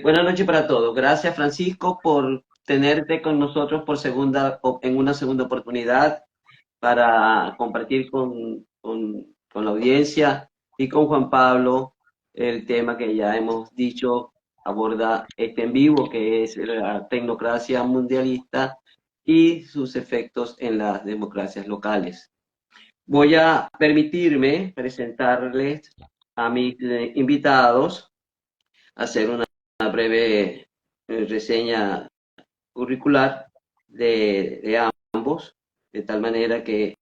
Buenas noches para todos. Gracias, Francisco, por tenerte con nosotros en una segunda oportunidad para compartir con la audiencia y con Juan Pablo el tema que ya hemos dicho aborda este en vivo, que es la tecnocracia mundialista y sus efectos en las democracias locales. Voy a permitirme presentarles a mis invitados, hacer una breve reseña curricular de ambos, de tal manera que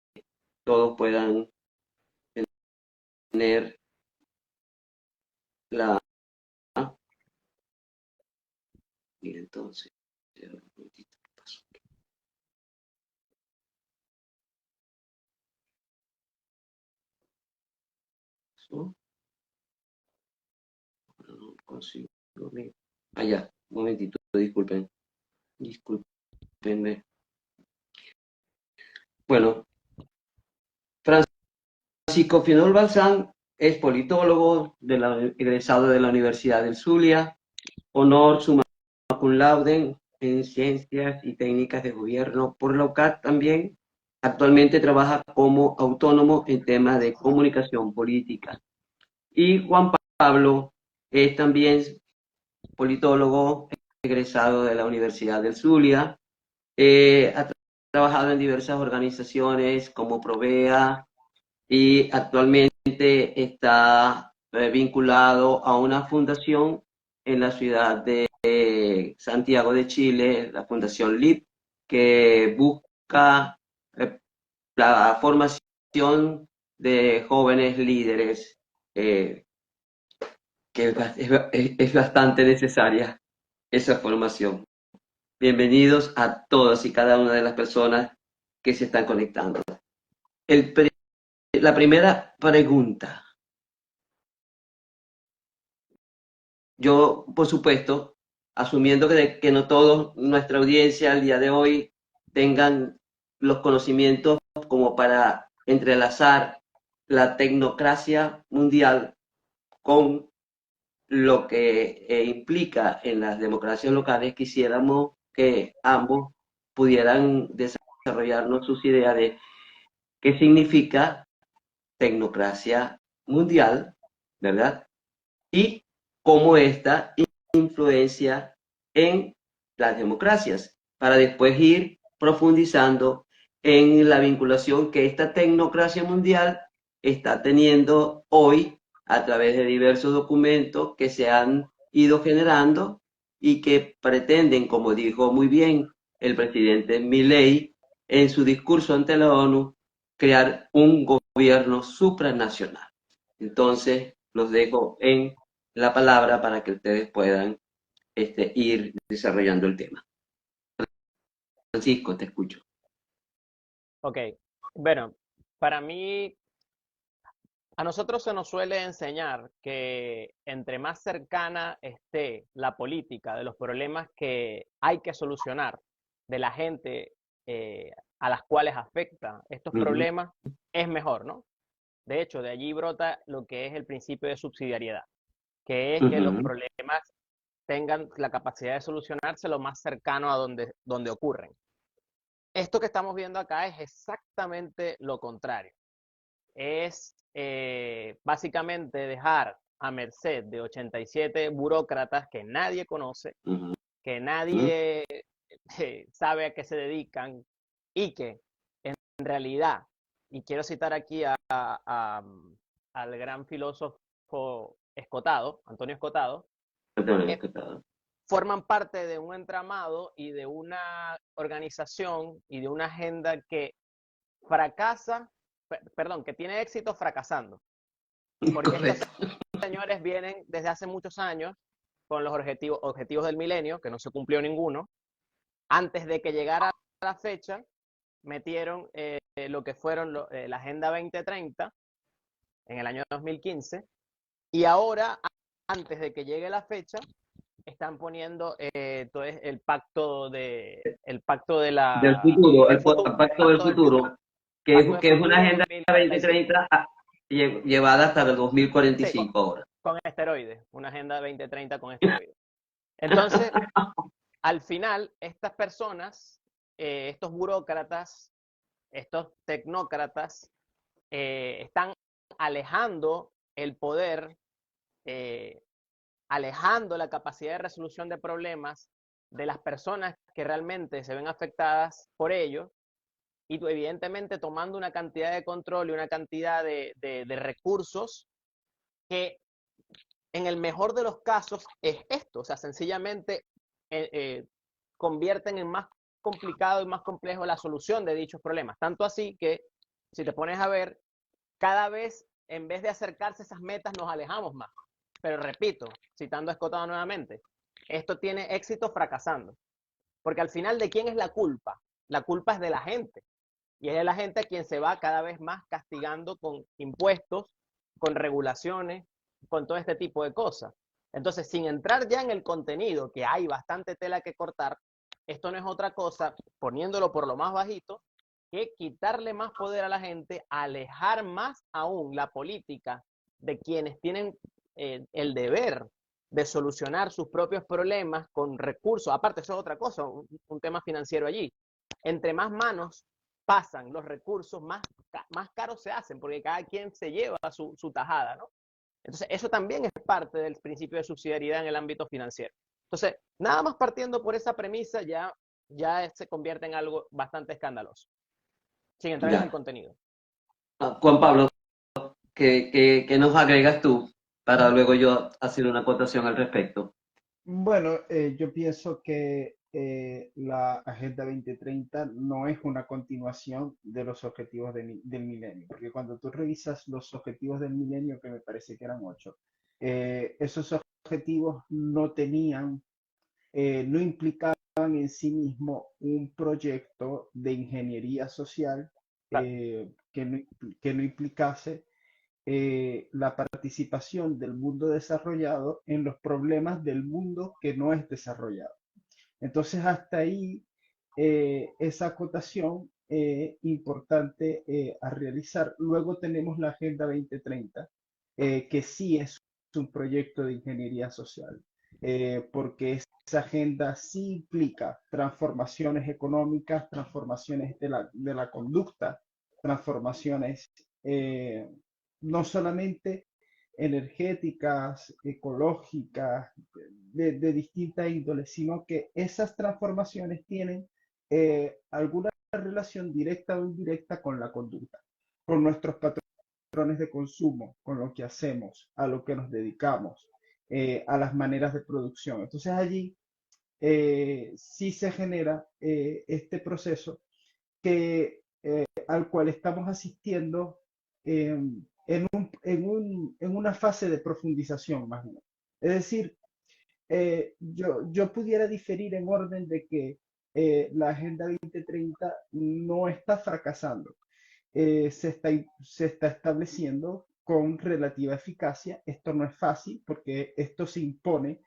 todos puedan tener la... Y entonces, un momentito, ¿qué pasó? ¿Pasó? No consigo allá, un momentito, discúlpenme. Bueno, Francisco Finol Balsán es politólogo egresado de la Universidad del Zulia, honor summa cum laude en Ciencias y Técnicas de Gobierno por la UCAD también. Actualmente trabaja como autónomo en temas de comunicación política. Y Juan Pablo es también politólogo egresado de la Universidad del Zulia. Ha trabajado en diversas organizaciones como Provea y actualmente está vinculado a una fundación en la ciudad de Santiago de Chile, la Fundación LIP, que busca la formación de jóvenes líderes, que es bastante necesaria esa formación. Bienvenidos a todas y cada una de las personas que se están conectando. La primera pregunta. Yo, por supuesto, asumiendo que no toda nuestra audiencia al día de hoy tengan los conocimientos como para entrelazar la tecnocracia mundial con lo que implica en las democracias locales, quisiéramos que ambos pudieran desarrollarnos sus ideas de qué significa tecnocracia mundial, ¿verdad? Y cómo esta influencia en las democracias, para después ir profundizando en la vinculación que esta tecnocracia mundial está teniendo hoy a través de diversos documentos que se han ido generando y que pretenden, como dijo muy bien el presidente Milei en su discurso ante la ONU, crear un gobierno supranacional. Entonces, los dejo en la palabra para que ustedes puedan ir desarrollando el tema. Francisco, te escucho. Ok, bueno, para mí, a nosotros se nos suele enseñar que entre más cercana esté la política de los problemas que hay que solucionar, de la gente a las cuales afecta estos problemas, es mejor, ¿no? De hecho, de allí brota lo que es el principio de subsidiariedad, que es que los problemas tengan la capacidad de solucionarse lo más cercano a donde ocurren. Esto que estamos viendo acá es exactamente lo contrario. Es básicamente dejar a merced de 87 burócratas que nadie conoce, que nadie sabe a qué se dedican y que en realidad, y quiero citar aquí al gran filósofo Escotado, Antonio Escotado, forman parte de un entramado y de una organización y de una agenda que fracasa, perdón, que tiene éxito fracasando. Porque estos señores vienen desde hace muchos años con los objetivos del milenio, que no se cumplió ninguno. Antes de que llegara la fecha, metieron lo que fueron la Agenda 2030 en el año 2015, y ahora, antes de que llegue la fecha, están poniendo entonces el pacto de Del la futuro, del futuro, el pacto del futuro, que pacto es, de que es una futuro agenda 2035. 2030 llevada hasta el Sí, 2045 ahora. con esteroides, una agenda 2030 con esteroides. Entonces, al final, estas personas, estos burócratas, estos tecnócratas, están alejando el poder, eh, alejando la capacidad de resolución de problemas de las personas que realmente se ven afectadas por ello, y evidentemente tomando una cantidad de control y una cantidad de recursos que en el mejor de los casos es esto, o sea, sencillamente eh, eh, convierten en más complicado y más complejo la solución de dichos problemas. Tanto así que, si te pones a ver, cada vez, en vez de acercarse a esas metas, nos alejamos más. Pero repito, citando a Escotado nuevamente, esto tiene éxito fracasando. Porque al final, ¿de quién es la culpa? La culpa es de la gente. Y es de la gente a quien se va cada vez más castigando con impuestos, con regulaciones, con todo este tipo de cosas. Entonces, sin entrar ya en el contenido, que hay bastante tela que cortar, esto no es otra cosa, poniéndolo por lo más bajito, que quitarle más poder a la gente, alejar más aún la política de quienes tienen el deber de solucionar sus propios problemas con recursos. Aparte, eso es otra cosa, un tema financiero allí. Entre más manos pasan los recursos, más caros se hacen, porque cada quien se lleva su tajada, ¿no? Entonces, eso también es parte del principio de subsidiariedad en el ámbito financiero. Entonces, nada más partiendo por esa premisa, ya se convierte en algo bastante escandaloso, sin entrar en el Ya. contenido. Juan Pablo, ¿qué nos agregas tú para luego yo hacer una acotación al respecto? Bueno, yo pienso que la Agenda 2030 no es una continuación de los objetivos del milenio, porque cuando tú revisas los objetivos del milenio, que me parece que eran 8, esos objetivos no tenían, no implicaban en sí mismo un proyecto de ingeniería social Claro, que no implicase la participación del mundo desarrollado en los problemas del mundo que no es desarrollado. Entonces, hasta ahí, esa acotación importante a realizar. Luego tenemos la Agenda 2030, que sí es un proyecto de ingeniería social, porque esa agenda sí implica transformaciones económicas, transformaciones de la conducta, transformaciones no solamente energéticas, ecológicas, de distinta índole, sino que esas transformaciones tienen alguna relación directa o indirecta con la conducta, con nuestros patrones de consumo, con lo que hacemos, a lo que nos dedicamos, a las maneras de producción. Entonces allí sí se genera este proceso al cual estamos asistiendo eh, en una fase de profundización más bien. Es decir, yo pudiera diferir en orden de que la Agenda 2030 no está fracasando, se está estableciendo con relativa eficacia. Esto no es fácil porque esto se impone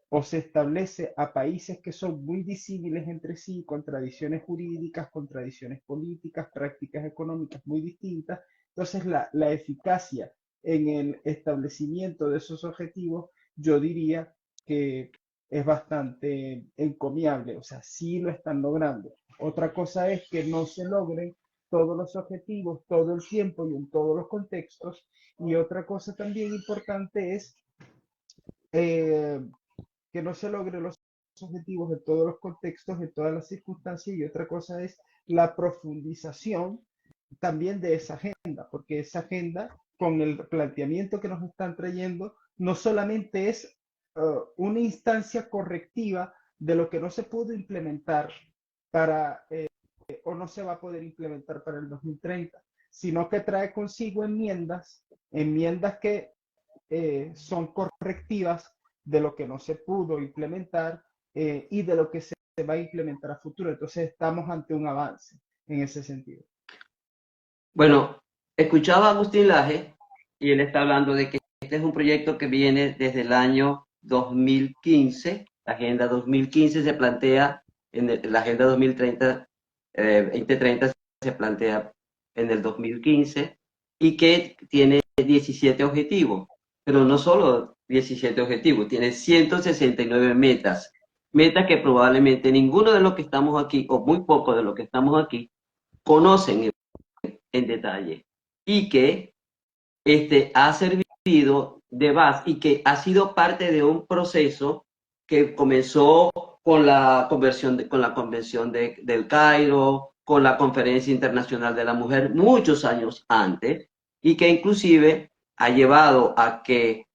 o se establece a países que son muy disímiles entre sí, con tradiciones jurídicas, con tradiciones políticas, prácticas económicas muy distintas. Entonces, la eficacia en el establecimiento de esos objetivos, yo diría que es bastante encomiable, o sea, sí lo están logrando. Otra cosa es que no se logren todos los objetivos todo el tiempo y en todos los contextos. Y otra cosa también importante es eh, que no se logren los objetivos en todos los contextos, en todas las circunstancias, y otra cosa es la profundización también de esa agenda, porque esa agenda, con el planteamiento que nos están trayendo, no solamente es una instancia correctiva de lo que no se pudo implementar para, o no se va a poder implementar para el 2030, sino que trae consigo enmiendas que son correctivas de lo que no se pudo implementar y de lo que se va a implementar a futuro. Entonces estamos ante un avance en ese sentido. Bueno, escuchaba a Agustín Laje y él está hablando de que este es un proyecto que viene desde el año 2015. La Agenda 2015 se plantea, la Agenda 2030, 2030 se plantea en el 2015 y que tiene 17 objetivos. pero no solo 17 objetivos, tiene 169 metas, metas que probablemente ninguno de los que estamos aquí, o muy pocos de los que estamos aquí, conocen en detalle, y que ha servido de base y que ha sido parte de un proceso que comenzó con la convención del Cairo, con la Conferencia Internacional de la Mujer muchos años antes, y que inclusive ha llevado a que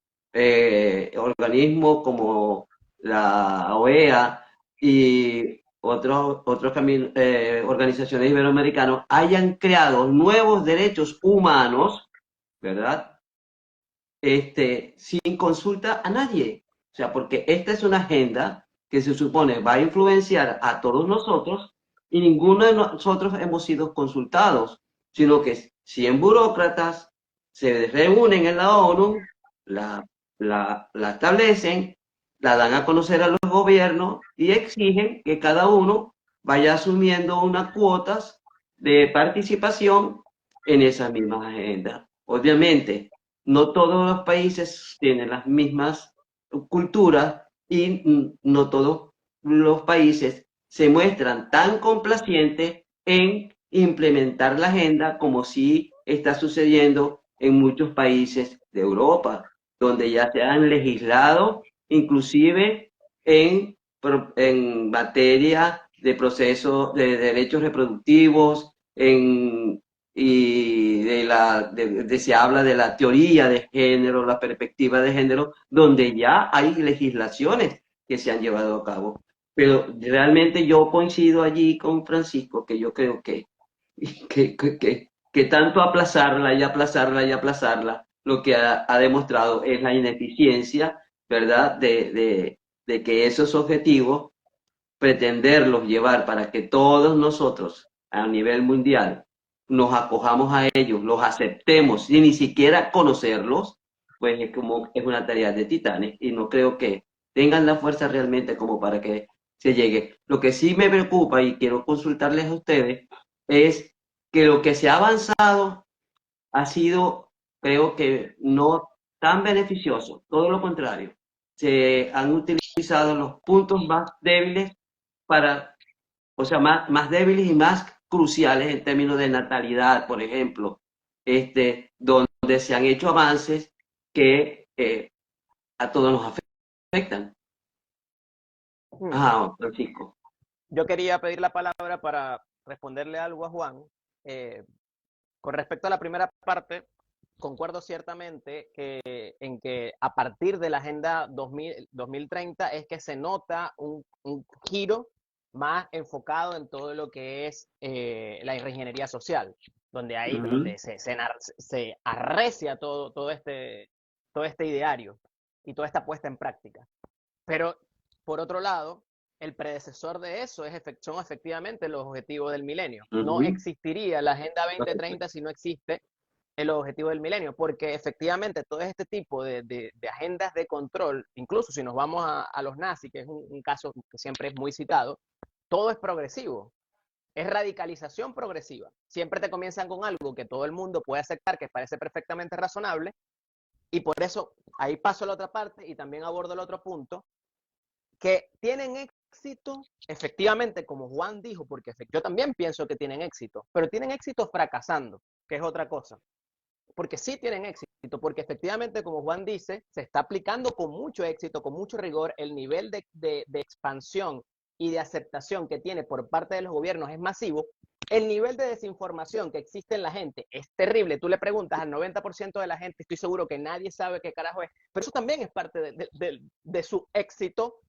organismos como la OEA y organizaciones iberoamericanas hayan creado nuevos derechos humanos, ¿verdad? Sin consulta a nadie. O sea, porque esta es una agenda que se supone va a influenciar a todos nosotros y ninguno de nosotros hemos sido consultados, sino que 100 burócratas se reúnen en la ONU, la, la establecen, la dan a conocer a los gobiernos y exigen que cada uno vaya asumiendo unas cuotas de participación en esas mismas agendas. Obviamente, no todos los países tienen las mismas culturas y no todos los países se muestran tan complacientes en implementar la agenda como sí está sucediendo en muchos países de Europa, donde ya se han legislado inclusive en materia de procesos de derechos reproductivos, y se habla de la teoría de género, la perspectiva de género, donde ya hay legislaciones que se han llevado a cabo. Pero realmente yo coincido allí con Francisco, que yo creo que tanto aplazarla y aplazarla y aplazarla, lo que ha demostrado es la ineficiencia, ¿verdad? De que esos objetivos, pretenderlos llevar para que todos nosotros a nivel mundial nos acojamos a ellos, los aceptemos sin ni siquiera conocerlos, pues es una tarea de titanes y no creo que tengan la fuerza realmente como para que se llegue. Lo que sí me preocupa y quiero consultarles a ustedes es que lo que se ha avanzado ha sido, creo que no tan beneficioso, todo lo contrario. Se han utilizado los puntos más débiles para, o sea, más débiles y más cruciales en términos de natalidad, por ejemplo, donde se han hecho avances que a todos nos afectan. Ah, Francisco. Yo quería pedir la palabra para responderle algo a Juan. Con respecto a la primera parte, concuerdo ciertamente en que a partir de la Agenda 2030 es que se nota un giro más enfocado en todo lo que es la ingeniería social, donde ahí donde se arrecia todo este ideario y toda esta puesta en práctica. Pero, por otro lado, el predecesor de eso son efectivamente los objetivos del milenio. No existiría la Agenda 2030 si no existe el objetivo del milenio, porque efectivamente todo este tipo de agendas de control, incluso si nos vamos a los nazis, que es un caso que siempre es muy citado, todo es progresivo, es radicalización progresiva. Siempre te comienzan con algo que todo el mundo puede aceptar, que parece perfectamente razonable, y por eso ahí paso a la otra parte y también abordo el otro punto, que tienen éxito, efectivamente, como Juan dijo, porque yo también pienso que tienen éxito, pero tienen éxito fracasando, que es otra cosa. Porque sí tienen éxito, porque efectivamente, como Juan dice, se está aplicando con mucho éxito, con mucho rigor, el nivel de expansión y de aceptación que tiene por parte de los gobiernos es masivo. El nivel de desinformación que existe en la gente es terrible. Tú le preguntas al 90% de la gente, estoy seguro que nadie sabe qué carajo es, pero eso también es parte de su éxito,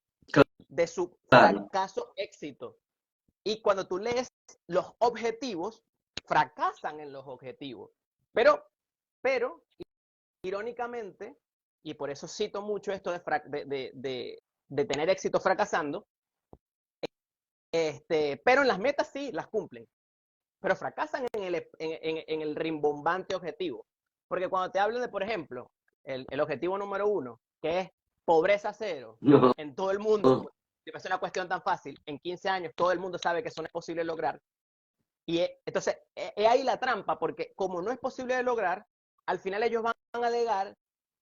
de su fracaso éxito. Y cuando tú lees los objetivos, fracasan en los objetivos. Pero, irónicamente, y por eso cito mucho esto de tener éxito fracasando, pero en las metas sí las cumplen, pero fracasan en el rimbombante objetivo. Porque cuando te hablan de, por ejemplo, el objetivo número 1, que es pobreza cero en todo el mundo, es una cuestión tan fácil, en 15 años todo el mundo sabe que eso no es posible lograr. Y entonces, es ahí la trampa, porque como no es posible de lograr, al final ellos van a alegar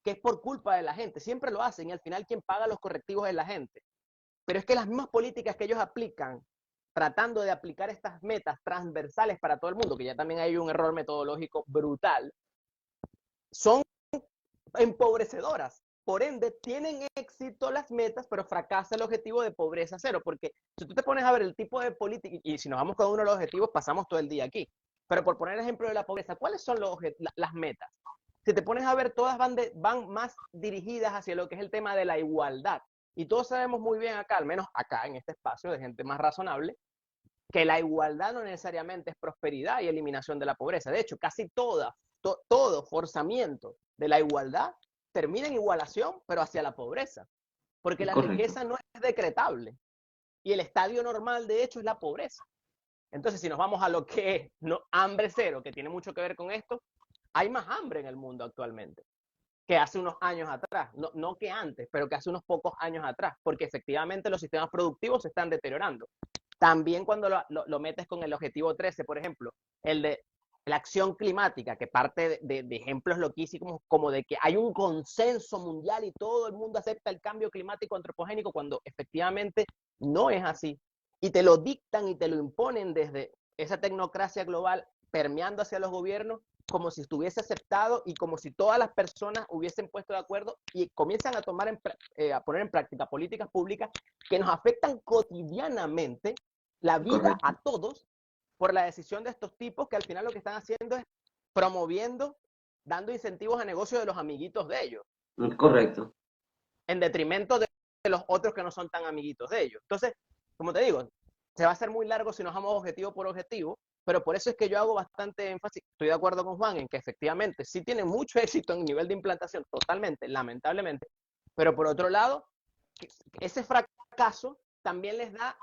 que es por culpa de la gente. Siempre lo hacen y al final quien paga los correctivos es la gente. Pero es que las mismas políticas que ellos aplican, tratando de aplicar estas metas transversales para todo el mundo, que ya también hay un error metodológico brutal, son empobrecedoras. Por ende, tienen éxito las metas, pero fracasa el objetivo de pobreza cero. Porque si tú te pones a ver el tipo de política, y si nos vamos con uno de los objetivos, pasamos todo el día aquí. Pero por poner el ejemplo de la pobreza, ¿cuáles son las metas? Si te pones a ver, todas van más dirigidas hacia lo que es el tema de la igualdad. Y todos sabemos muy bien acá, al menos acá en este espacio de gente más razonable, que la igualdad no necesariamente es prosperidad y eliminación de la pobreza. De hecho, casi todo forzamiento de la igualdad termina en igualación, pero hacia la pobreza. Porque la Correcto. riqueza no es decretable. Y el estadio normal, de hecho, es la pobreza. Entonces, si nos vamos a lo que es hambre cero, que tiene mucho que ver con esto, hay más hambre en el mundo actualmente que hace unos años atrás. No que antes, pero que hace unos pocos años atrás, porque efectivamente los sistemas productivos se están deteriorando. También cuando lo metes con el objetivo 13, por ejemplo, el de la acción climática, que parte de ejemplos loquísimos, como de que hay un consenso mundial y todo el mundo acepta el cambio climático antropogénico, cuando efectivamente no es así. Y te lo dictan y te lo imponen desde esa tecnocracia global permeando hacia los gobiernos, como si estuviese aceptado y como si todas las personas hubiesen puesto de acuerdo y comienzan a poner en práctica políticas públicas que nos afectan cotidianamente la vida Correcto. a todos por la decisión de estos tipos, que al final lo que están haciendo es promoviendo, dando incentivos a negocios de los amiguitos de ellos, Correcto. en detrimento de los otros que no son tan amiguitos de ellos. Entonces, como te digo, se va a hacer muy largo si nos vamos objetivo por objetivo, pero por eso es que yo hago bastante énfasis. Estoy de acuerdo con Juan en que efectivamente sí tiene mucho éxito en nivel de implantación, totalmente, lamentablemente, pero por otro lado, ese fracaso también les da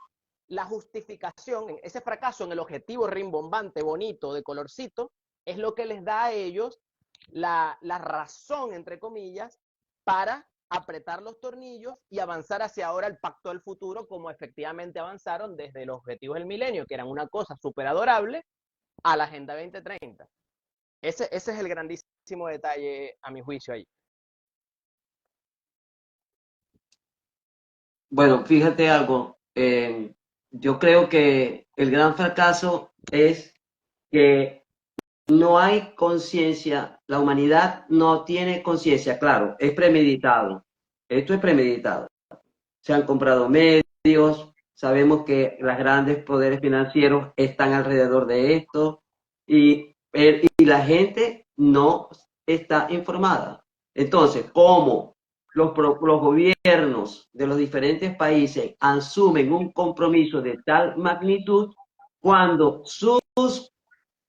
la justificación, ese fracaso en el objetivo rimbombante, bonito, de colorcito, es lo que les da a ellos la razón, entre comillas, para apretar los tornillos y avanzar hacia ahora el pacto del futuro, como efectivamente avanzaron desde los objetivos del milenio, que eran una cosa súper adorable, a la Agenda 2030. Ese es el grandísimo detalle, a mi juicio, ahí. Bueno, fíjate algo. Yo creo que el gran fracaso es que no hay conciencia, la humanidad no tiene conciencia, claro, es premeditado. Esto es premeditado. Se han comprado medios, sabemos que los grandes poderes financieros están alrededor de esto y la gente no está informada. Entonces, ¿cómo los gobiernos de los diferentes países asumen un compromiso de tal magnitud cuando sus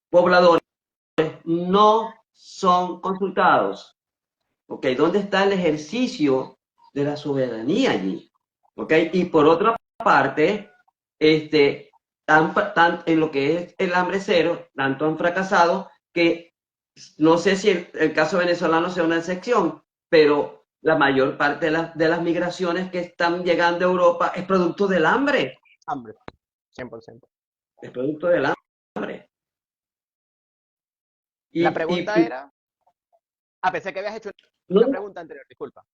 pobladores no son consultados? ¿Ok? ¿Dónde está el ejercicio de la soberanía allí? ¿Ok? Y por otra parte, en lo que es el hambre cero, tanto han fracasado que no sé si el caso venezolano sea una excepción, pero la mayor parte de las migraciones que están llegando a Europa es producto del hambre. Hambre, 100%. Es producto del hambre. La pregunta era... pensé que habías hecho una pregunta anterior, discúlpame.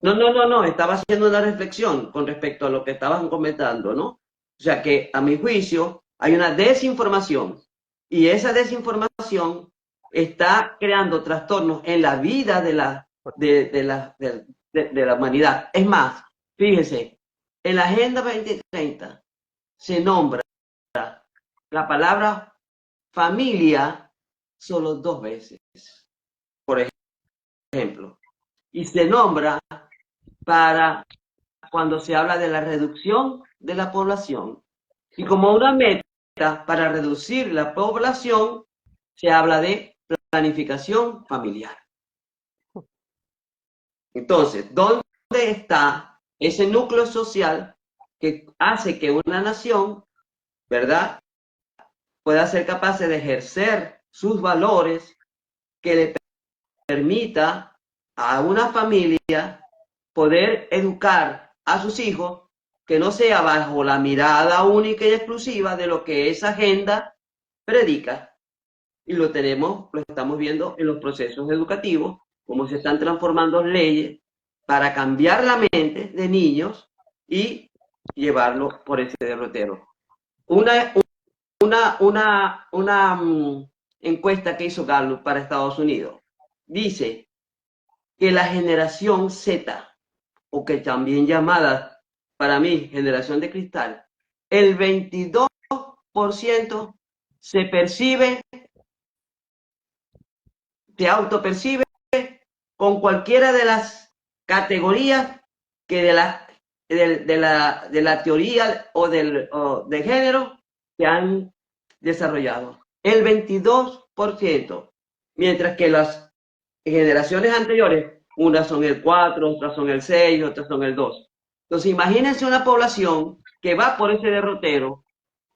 No, estaba haciendo una reflexión con respecto a lo que estaban comentando, ¿no? O sea que a mi juicio hay una desinformación y esa desinformación está creando trastornos en la vida de la humanidad. Es más, fíjese, en la Agenda 2030 se nombra la palabra familia solo 2 veces, por ejemplo, y se nombra para cuando se habla de la reducción de la población. Y como una meta para reducir la población, se habla de planificación familiar. Entonces, ¿dónde está ese núcleo social que hace que una nación, ¿verdad?, pueda ser capaz de ejercer sus valores, que le permita a una familia poder educar a sus hijos, que no sea bajo la mirada única y exclusiva de lo que esa agenda predica? Y lo estamos viendo en los procesos educativos, cómo se están transformando leyes para cambiar la mente de niños y llevarlo por ese derrotero. Una, una encuesta que hizo Gallup para Estados Unidos dice que la generación Z, o que también llamada para mí generación de cristal, el 22% se percibe, se autopercibe con cualquiera de las categorías que de la teoría o de género que han desarrollado. El 22%, mientras que las generaciones anteriores, unas son el 4, otras son el 6, otras son el 2. Entonces, imagínense una población que va por ese derrotero,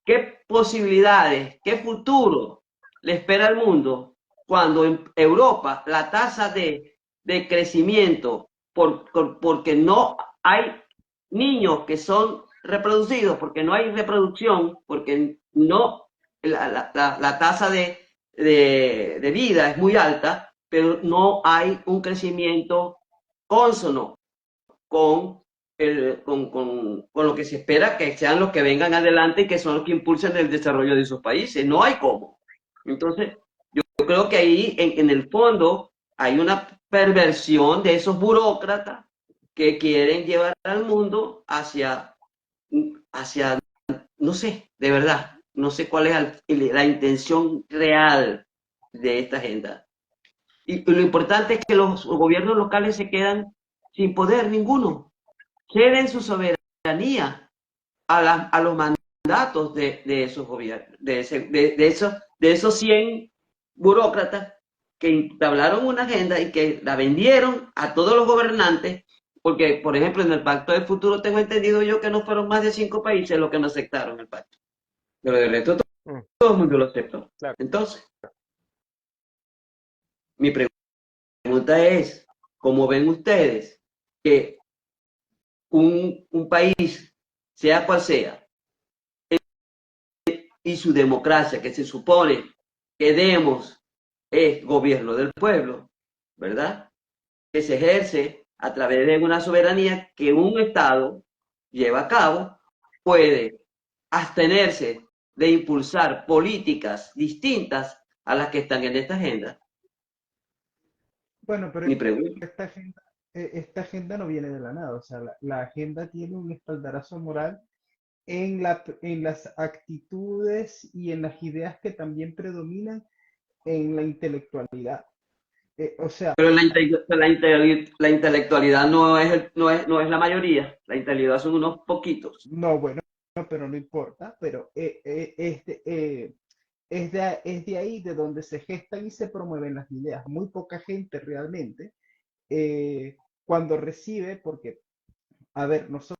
qué posibilidades, qué futuro le espera al mundo cuando en Europa la tasa de crecimiento, porque no hay niños que son reproducidos, porque no hay reproducción, porque no la tasa de vida es muy alta, pero no hay un crecimiento consono con, con lo que se espera que sean los que vengan adelante y que son los que impulsan el desarrollo de esos países. No hay cómo. Entonces, yo creo que ahí en el fondo hay una perversión de esos burócratas que quieren llevar al mundo hacia no sé, de verdad, no sé cuál es la intención real de esta agenda. Y lo importante es que los gobiernos locales se quedan sin poder ninguno, ceden su soberanía a los mandatos de esos gobiernos, de esos 100 burócratas que entablaron una agenda y que la vendieron a todos los gobernantes, porque, por ejemplo, en el Pacto del Futuro tengo entendido yo que no fueron más de 5 países los que no aceptaron el pacto, pero del resto todo el mundo lo aceptó. Claro. Entonces, mi pregunta es, ¿cómo ven ustedes que un país, sea cual sea, y su democracia, que se supone que demos es gobierno del pueblo, ¿verdad? Que se ejerce a través de una soberanía que un Estado lleva a cabo, puede abstenerse de impulsar políticas distintas a las que están en esta agenda? Bueno, pero Mi pregunta. esta agenda no viene de la nada, o sea, la agenda tiene un espaldarazo moral en las actitudes y en las ideas que también predominan en la intelectualidad. O sea, Pero la intelectualidad no es la mayoría, la intelectualidad son unos poquitos. no, bueno, no, pero no importa, pero es de ahí de donde se gestan y se promueven las ideas. Muy poca gente realmente, cuando recibe, porque, a ver, nosotros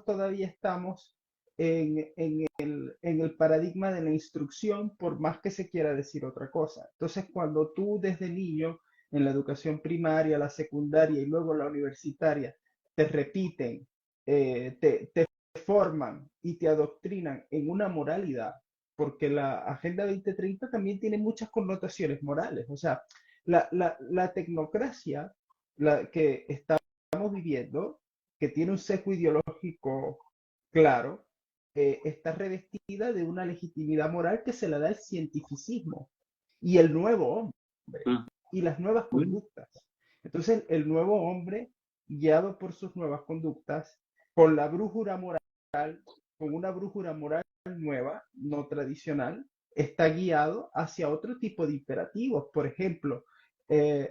todavía estamos en el paradigma de la instrucción, por más que se quiera decir otra cosa. Entonces, cuando tú desde niño, en la educación primaria, la secundaria y luego la universitaria, te repiten, te forman y te adoctrinan en una moralidad, porque la Agenda 2030 también tiene muchas connotaciones morales. O sea, la tecnocracia que estamos viviendo, que tiene un sesgo ideológico claro, está revestida de una legitimidad moral que se la da el cientificismo y el nuevo hombre y las nuevas conductas. Entonces, el nuevo hombre, guiado por sus nuevas conductas, con la brújula moral, con una brújula moral nueva, no tradicional, está guiado hacia otro tipo de imperativos. Por ejemplo,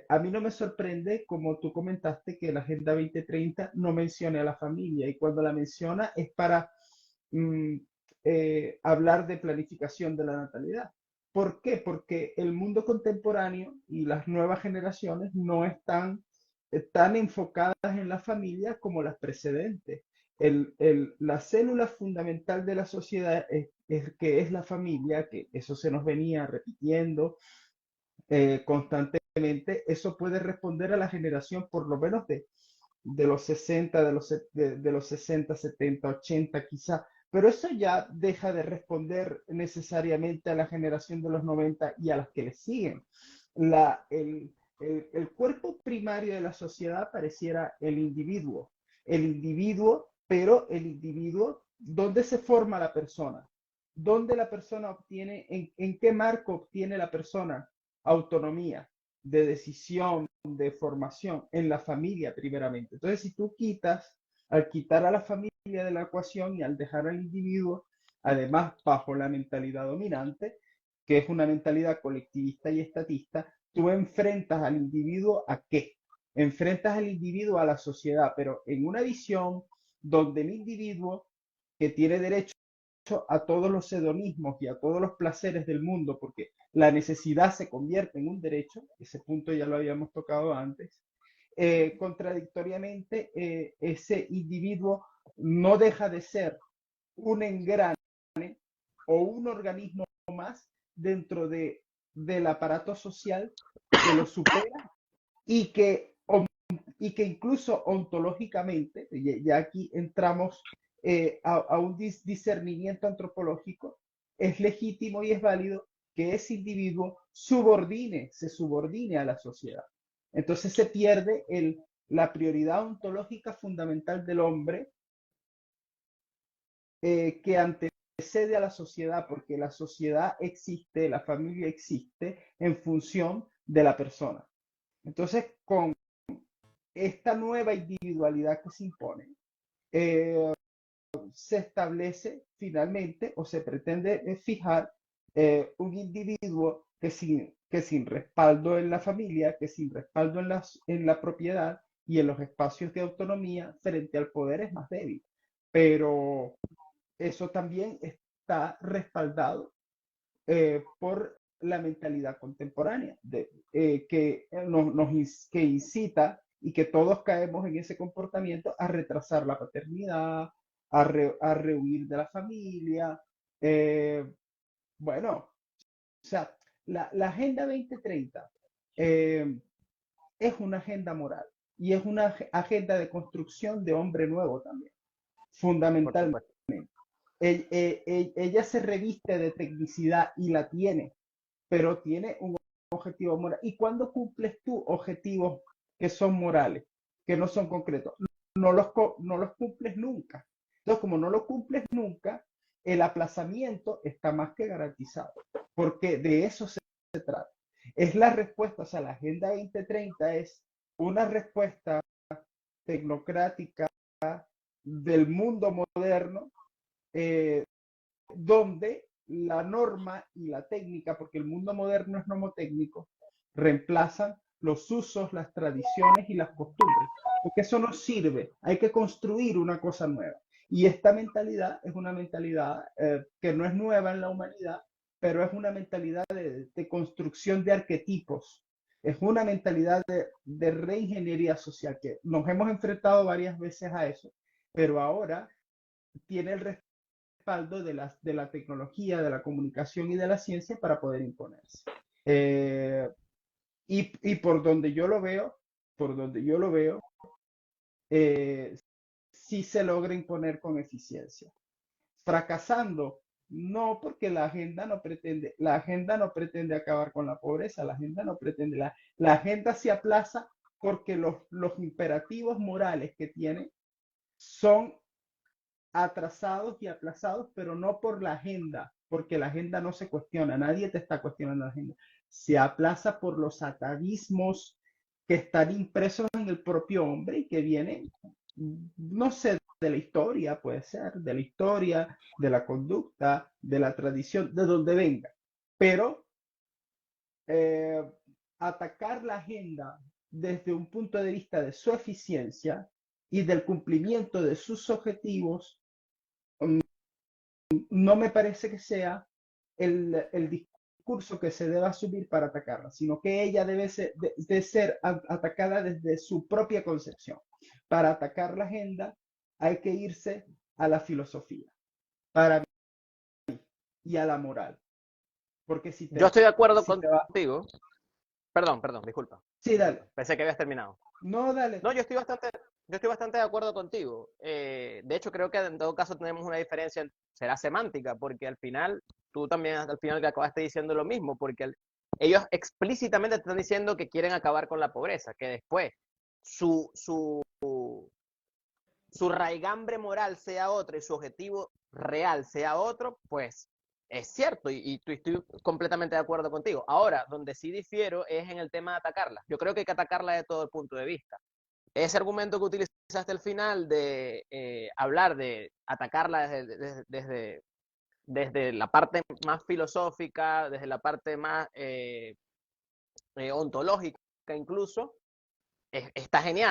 a mí no me sorprende, como tú comentaste, que la Agenda 2030 no mencione a la familia y cuando la menciona es para mm, hablar de planificación de la natalidad. ¿Por qué? Porque el mundo contemporáneo y las nuevas generaciones no están tan enfocadas en la familia como las precedentes. La célula fundamental de la sociedad que es la familia, que eso se nos venía repitiendo constantemente, eso puede responder a la generación por lo menos de los 60, de los 60, 70, 80 quizá, pero eso ya deja de responder necesariamente a la generación de los 90 y a las que le siguen. La, el, el cuerpo primario de la sociedad pareciera el individuo, pero el individuo, ¿dónde se forma la persona? ¿Dónde la persona obtiene, en qué marco obtiene la persona autonomía de decisión, de formación? En la familia, primeramente. Entonces, si tú al quitar a la familia de la ecuación y al dejar al individuo, además bajo la mentalidad dominante, que es una mentalidad colectivista y estatista, tú enfrentas al individuo ¿a qué? Enfrentas al individuo a la sociedad, pero en una visión donde el individuo que tiene derecho a todos los hedonismos y a todos los placeres del mundo, porque la necesidad se convierte en un derecho, ese punto ya lo habíamos tocado antes, contradictoriamente, ese individuo no deja de ser un engrane o un organismo más dentro del aparato social que lo supera y que, y que incluso ontológicamente, ya aquí entramos a un discernimiento antropológico, es legítimo y es válido que ese individuo se subordine a la sociedad. Entonces se pierde la prioridad ontológica fundamental del hombre que antecede a la sociedad, porque la sociedad existe, la familia existe en función de la persona. Entonces, con esta nueva individualidad que se impone, se establece finalmente o se pretende fijar un individuo que sin respaldo en la familia, que sin respaldo en la propiedad y en los espacios de autonomía frente al poder es más débil. Pero eso también está respaldado por la mentalidad contemporánea que incita y que todos caemos en ese comportamiento a retrasar la paternidad, a rehuir de la familia. Bueno, o sea, la Agenda 2030 eh, es una agenda moral y es una agenda de construcción de hombre nuevo también, fundamentalmente. Ella se reviste de tecnicidad y la tiene, pero tiene un objetivo moral. ¿Y cuándo cumples tú objetivos que son morales, que no son concretos? No los cumples nunca. Entonces, como no lo cumples nunca, el aplazamiento está más que garantizado, porque de eso se trata. Es la respuesta, o sea, la Agenda 2030 es una respuesta tecnocrática del mundo moderno, eh, donde la norma y la técnica, porque el mundo moderno es nomotécnico, reemplazan los usos, las tradiciones y las costumbres, porque eso no sirve, hay que construir una cosa nueva. Y esta mentalidad es una mentalidad que no es nueva en la humanidad, pero es una mentalidad de construcción de arquetipos, es una mentalidad de reingeniería social, que nos hemos enfrentado varias veces a eso, pero ahora tiene el respaldo de la tecnología, de la comunicación y de la ciencia para poder imponerse. Eh, y por donde yo lo veo, eh, sí se logra imponer con eficiencia. Fracasando, no, porque la agenda no pretende acabar con la pobreza, la agenda no pretende, la agenda se aplaza porque los imperativos morales que tiene son atrasados y aplazados, pero no por la agenda, porque la agenda no se cuestiona, nadie te está cuestionando la agenda. Se aplaza por los atavismos que están impresos en el propio hombre y que vienen, no sé, de la historia, puede ser, de la historia, de la conducta, de la tradición, de donde venga. Pero eh, atacar la agenda desde un punto de vista de su eficiencia y del cumplimiento de sus objetivos no me parece que sea el discurso que se deba asumir para atacarla, sino que ella debe ser atacada desde su propia concepción. Para atacar la agenda hay que irse a la filosofía, para mí, y a la moral. Porque Yo estoy de acuerdo si te va... contigo. Perdón, perdón, disculpa. Sí, dale. Pensé que habías terminado. No, dale. No, yo estoy bastante de acuerdo contigo. De hecho, creo que en todo caso tenemos una diferencia, será semántica, porque al final, tú también al final que acabaste diciendo lo mismo, porque ellos explícitamente te están diciendo que quieren acabar con la pobreza, que después su, su, su raigambre moral sea otro y su objetivo real sea otro, pues es cierto y estoy completamente de acuerdo contigo. Ahora, donde sí difiero es en el tema de atacarla. Yo creo que hay que atacarla de todo el punto de vista. Ese argumento que utilizaste al final de hablar de atacarla desde la parte más filosófica, desde la parte más ontológica incluso, está genial,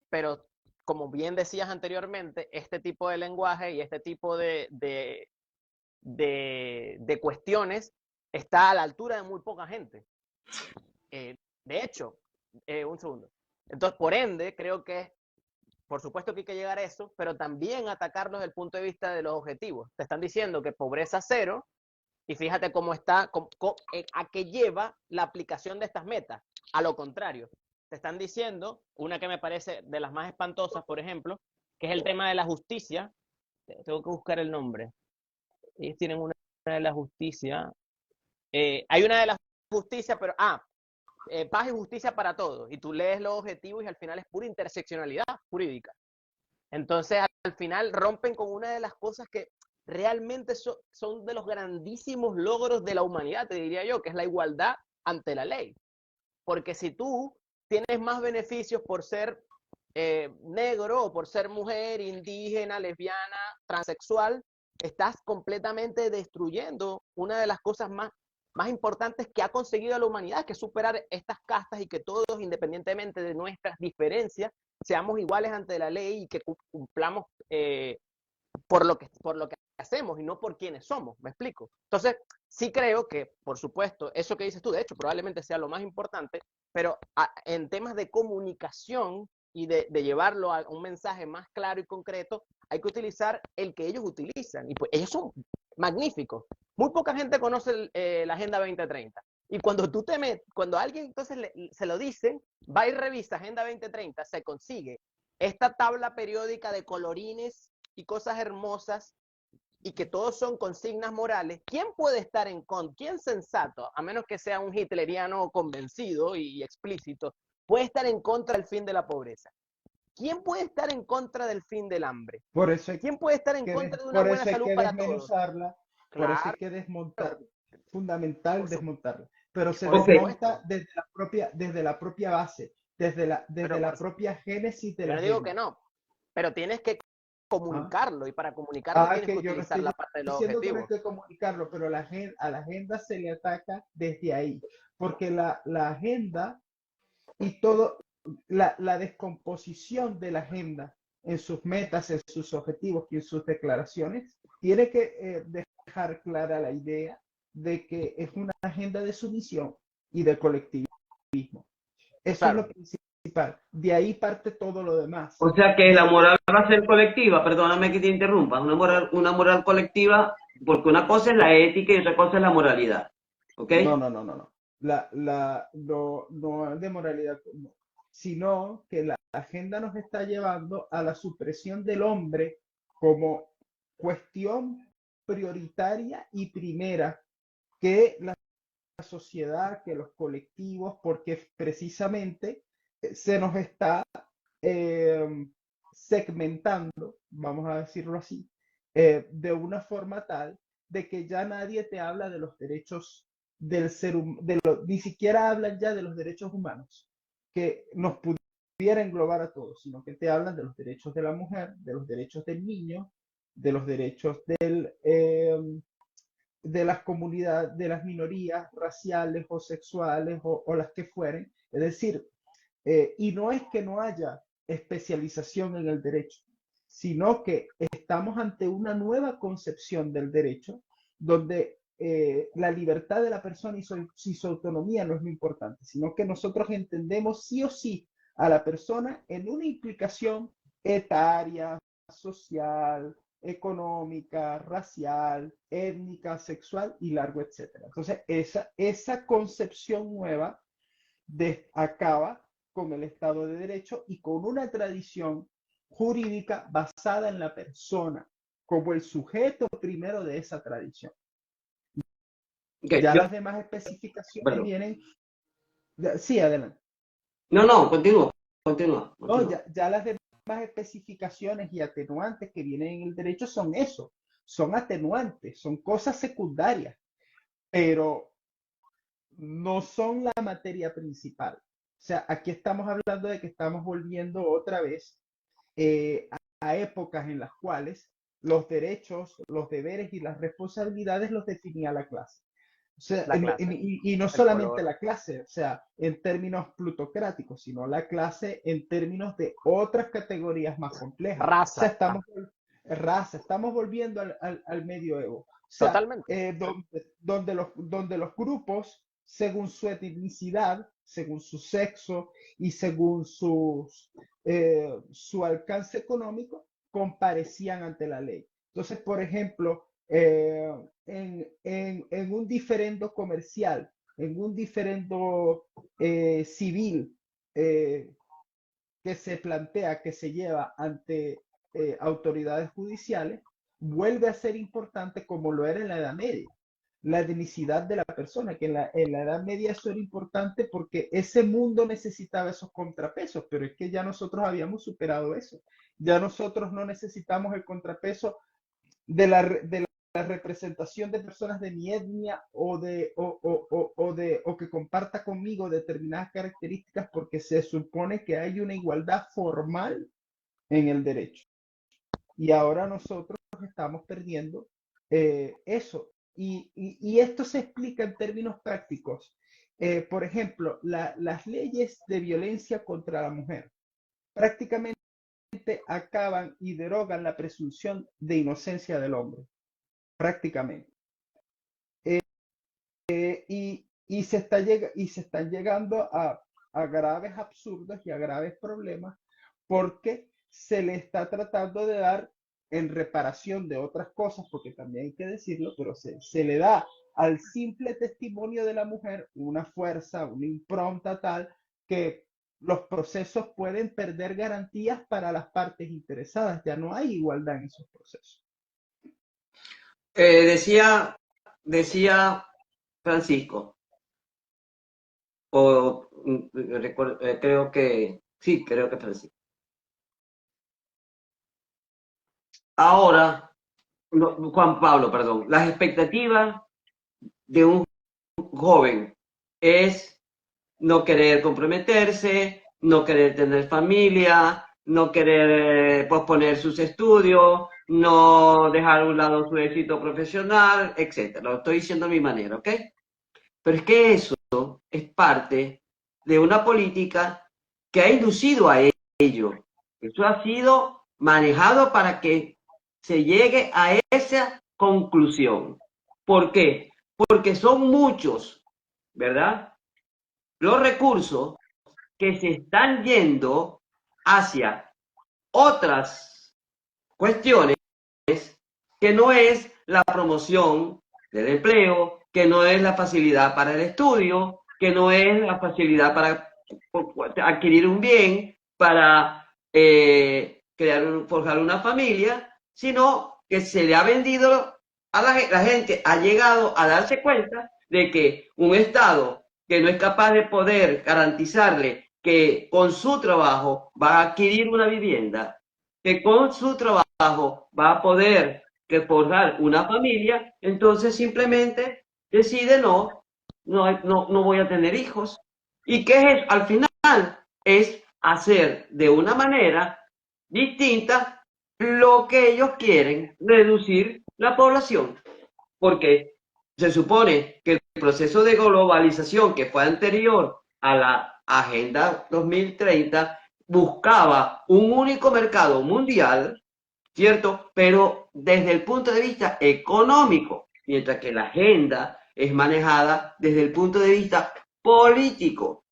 pero como bien decías anteriormente, este tipo de lenguaje y este tipo de cuestiones está a la altura de muy poca gente. De hecho, un segundo. Entonces, por ende, creo que por supuesto que hay que llegar a eso, pero también atacarlos desde el punto de vista de los objetivos. Te están diciendo que pobreza cero, y fíjate cómo está, a qué lleva la aplicación de estas metas. A lo contrario, te están diciendo, una que me parece de las más espantosas, por ejemplo, que es el tema de la justicia. Tengo que buscar el nombre. Ellos tienen una de la justicia. Hay una de la justicia, pero paz y justicia para todos. Y tú lees los objetivos y al final es pura interseccionalidad jurídica. Entonces, al final rompen con una de las cosas que realmente son de los grandísimos logros de la humanidad, te diría yo, que es la igualdad ante la ley. Porque si tú tienes más beneficios por ser negro o por ser mujer, indígena, lesbiana, transexual, estás completamente destruyendo una de las cosas más importantes que ha conseguido la humanidad, que es superar estas castas y que todos, independientemente de nuestras diferencias, seamos iguales ante la ley y que cumplamos por lo que hacemos y no por quienes somos, ¿me explico? Entonces, sí creo que, por supuesto, eso que dices tú, de hecho, probablemente sea lo más importante, pero en temas de comunicación y de llevarlo a un mensaje más claro y concreto, hay que utilizar el que ellos utilizan. Y pues ellos son magníficos. Muy poca gente conoce la Agenda 2030. Y cuando cuando alguien entonces se lo dicen, va y revisa Agenda 2030, se consigue esta tabla periódica de colorines y cosas hermosas y que todos son consignas morales. ¿Quién puede estar en contra? ¿Quién sensato, a menos que sea un hitleriano convencido y explícito, puede estar en contra del fin de la pobreza? ¿Quién puede estar en contra del fin del hambre? Por eso hay ¿Quién puede estar en contra de una por buena eso hay salud que para todos? desmenuzarla, por eso hay Claro, que desmontarla. Fundamental por, su, desmontarla. Pero se por Ok, desmonta supuesto. desde la propia base, desde Pero la propia génesis de yo la no digo que agenda. no, pero tienes que ¿Ah? comunicarlo y para comunicarlo tienes que Que yo no utilizar estoy la parte de los diciendo que no hay objetivos. que comunicarlo, pero a la agenda se le ataca desde ahí, porque la agenda y todo, la descomposición de la agenda en sus metas, en sus objetivos y en sus declaraciones, tiene que dejar clara la idea de que es una agenda de sumisión y de colectivismo. Eso es lo Claro, principal. De ahí parte todo lo demás. o sea que la moral va a ser colectiva, perdóname que te interrumpa, una moral colectiva, porque una cosa es la ética y otra cosa es la moralidad, ¿ok? No. No es de moralidad, no, sino que la agenda nos está llevando a la supresión del hombre como cuestión prioritaria y primera que la sociedad, que los colectivos, porque precisamente se nos está eh, segmentando, vamos a decirlo así, de una forma tal de que ya nadie te habla de los derechos del ser humano, ni siquiera hablan ya de los derechos humanos, que nos pudiera englobar a todos, sino que te hablan de los derechos de la mujer, de los derechos del niño, de los derechos de las comunidades, de las minorías raciales o sexuales o las que fueren. Es decir, y no es que no haya especialización en el derecho, sino que estamos ante una nueva concepción del derecho donde la libertad de la persona y su autonomía no es lo importante, sino que nosotros entendemos sí o sí a la persona en una implicación etaria, social, económica, racial, étnica, sexual y largo, etcétera. Entonces, esa concepción nueva acaba con el Estado de Derecho y con una tradición jurídica basada en la persona como el sujeto primero de esa tradición. Okay, Ya las demás especificaciones perdón. vienen, sí, adelante. No, continúa, continúa, No, continúa. ya las demás especificaciones y atenuantes que vienen en el derecho son eso, son atenuantes, son cosas secundarias, pero no son la materia principal. O sea, aquí estamos hablando de que estamos volviendo otra vez a épocas en las cuales los derechos, los deberes y las responsabilidades los definía la clase. O sea, La clase, y no el solamente color, la clase, o sea, en términos plutocráticos, sino la clase en términos de otras categorías más complejas. O sea, raza, estamos volviendo al medioevo. O sea, totalmente. donde los grupos, según su etnicidad, según su sexo y según su alcance económico, comparecían ante la ley. Entonces, por ejemplo, en un diferendo comercial, en un diferendo civil eh, que se plantea, que se lleva ante autoridades judiciales, vuelve a ser importante como lo era en la Edad Media. La etnicidad de la persona, que en la Edad Media eso era importante porque ese mundo necesitaba esos contrapesos, pero es que ya nosotros habíamos superado eso. Ya nosotros no necesitamos el contrapeso de la representación de personas de mi etnia o que comparta conmigo determinadas características porque se supone que hay una igualdad formal en el derecho. Y ahora nosotros estamos perdiendo eso. Y esto se explica en términos prácticos. Por ejemplo, las leyes de violencia contra la mujer prácticamente acaban y derogan la presunción de inocencia del hombre, prácticamente. Y se están llegando a graves absurdos y a graves problemas porque se le está tratando de dar en reparación de otras cosas, porque también hay que decirlo, pero se le da al simple testimonio de la mujer una fuerza, una impronta tal que los procesos pueden perder garantías para las partes interesadas. Ya no hay igualdad en esos procesos. Decía, decía Francisco, creo que, sí, creo que Francisco. Ahora, Juan Pablo, perdón, las expectativas de un joven es no querer comprometerse, no querer tener familia, no querer posponer sus estudios, no dejar a un lado su éxito profesional, etcétera. Lo estoy diciendo a mi manera, ¿ok? Pero es que eso es parte de una política que ha inducido a ello. Eso ha sido manejado para que se llegue a esa conclusión. ¿Por qué? Porque son muchos, ¿verdad? Los recursos que se están yendo hacia otras cuestiones que no es la promoción del empleo, que no es la facilidad para el estudio, que no es la facilidad para adquirir un bien, para forjar una familia, sino que se le ha vendido a la gente, ha llegado a darse cuenta de que un Estado que no es capaz de poder garantizarle que con su trabajo va a adquirir una vivienda, que con su trabajo va a poder forjar una familia, entonces simplemente decide no voy a tener hijos. ¿Y qué es eso? Al final es hacer de una manera distinta lo que ellos quieren, reducir la población, porque se supone que el proceso de globalización que fue anterior a la Agenda 2030 buscaba un único mercado mundial, ¿cierto? Pero desde el punto de vista económico, mientras que la agenda es manejada desde el punto de vista político.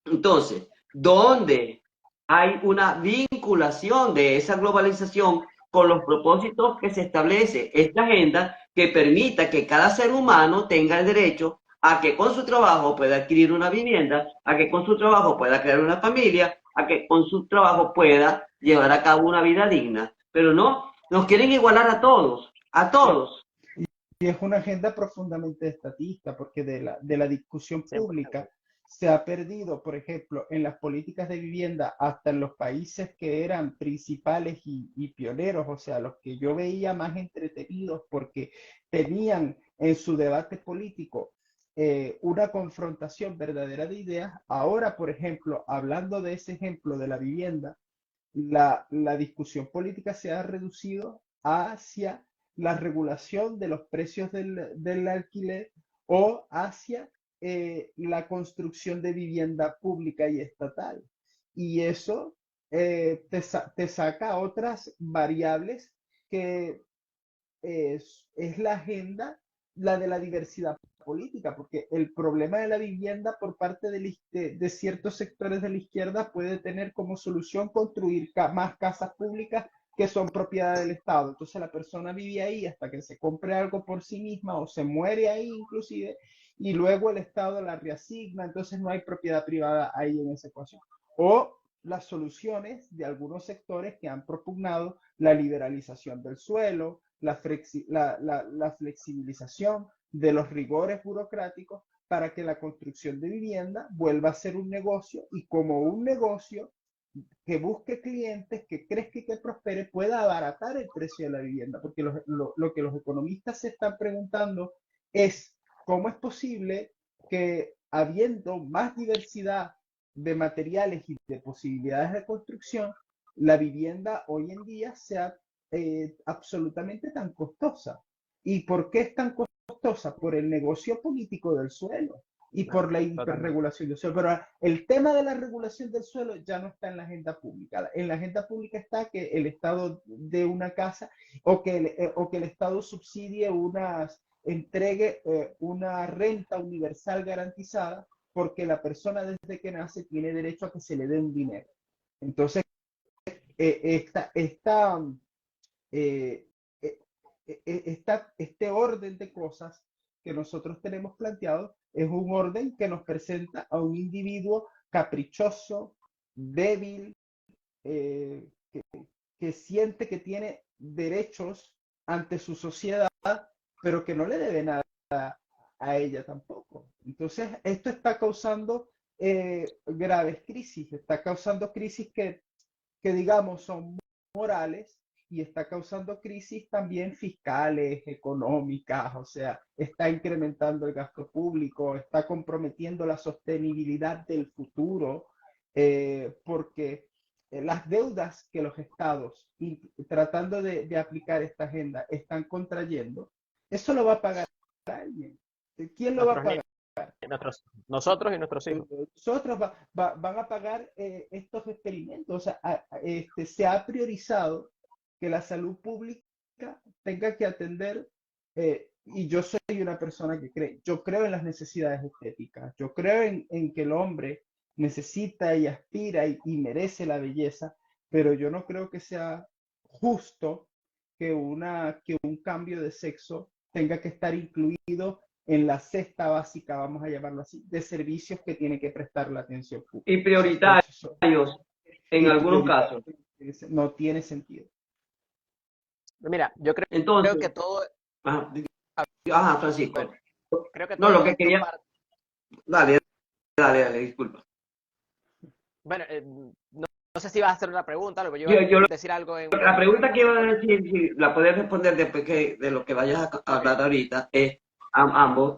Entonces, ¿dónde hay una vinculación de esa globalización con los propósitos que se establece esta agenda que permita que cada ser humano tenga el derecho a que con su trabajo pueda adquirir una vivienda, a que con su trabajo pueda crear una familia, a que con su trabajo pueda llevar a cabo una vida digna? Pero no, nos quieren igualar a todos, a todos. es una agenda profundamente estatista, porque de la discusión 100%. pública se ha perdido, por ejemplo, en las políticas de vivienda, hasta en los países que eran principales y pioneros, o sea, los que yo veía más entretenidos porque tenían en su debate político una confrontación verdadera de ideas. Ahora, por ejemplo, hablando de ese ejemplo de la vivienda, la discusión política se ha reducido hacia la regulación de los precios del alquiler o hacia la construcción de vivienda pública y estatal. Y eso te saca otras variables que es la agenda, la de la diversidad política, porque el problema de la vivienda por parte de ciertos sectores de la izquierda puede tener como solución construir más casas públicas que son propiedad del Estado. Entonces la persona vive ahí hasta que se compre algo por sí misma o se muere ahí inclusive, y luego el Estado la reasigna, entonces no hay propiedad privada ahí en esa ecuación. O las soluciones de algunos sectores que han propugnado la liberalización del suelo, la flexibilización de los rigores burocráticos para que la construcción de vivienda vuelva a ser un negocio, y como un negocio que busque clientes, que crezca y que prospere, pueda abaratar el precio de la vivienda. Porque lo que los economistas se están preguntando es cómo es posible que, habiendo más diversidad de materiales y de posibilidades de construcción, la vivienda hoy en día sea absolutamente tan costosa. ¿Y por qué es tan costosa? Por el negocio político del suelo y No, por la totalmente. hiperregulación del suelo. Pero el tema de la regulación del suelo ya no está en la agenda pública. En la agenda pública está que el Estado dé una casa, o que el Estado subsidie entregue una renta universal garantizada, porque la persona desde que nace tiene derecho a que se le dé un dinero. Entonces, esta eh, eh, este orden de cosas que nosotros tenemos planteado es un orden que nos presenta a un individuo caprichoso, débil, eh, que siente que tiene derechos ante su sociedad, pero que no le debe nada a ella tampoco. Entonces, esto está causando graves crisis, está causando crisis que digamos son morales, y está causando crisis también fiscales, económicas, o sea, está incrementando el gasto público, está comprometiendo la sostenibilidad del futuro, porque las deudas que los estados, tratando de aplicar esta agenda, están contrayendo, eso lo va a pagar alguien. ¿Quién lo va a Nuestros pagar? niños, nosotros y nuestros hijos. Nosotros van a pagar estos experimentos. O sea, se ha priorizado que la salud pública tenga que atender, y yo soy una persona que cree, yo creo en las necesidades estéticas, yo creo en que el hombre necesita y aspira y merece la belleza, pero yo no creo que sea justo que un cambio de sexo tenga que estar incluido en la cesta básica, vamos a llamarlo así, de servicios que tiene que prestar la atención Y pública. prioritarios en Y algunos prioritario. casos. No tiene sentido. Mira, yo creo Entonces, que todo, ajá, ajá, bueno, Francisco. creo que No, lo todo que esto quería, parte, dale, dale, disculpa. bueno, no sé si vas a hacer una pregunta, lo que yo iba Yo, a yo decir algo la pregunta que iba a decir, si la puedes responder después de lo que vayas a ok. hablar ahorita, es ambos,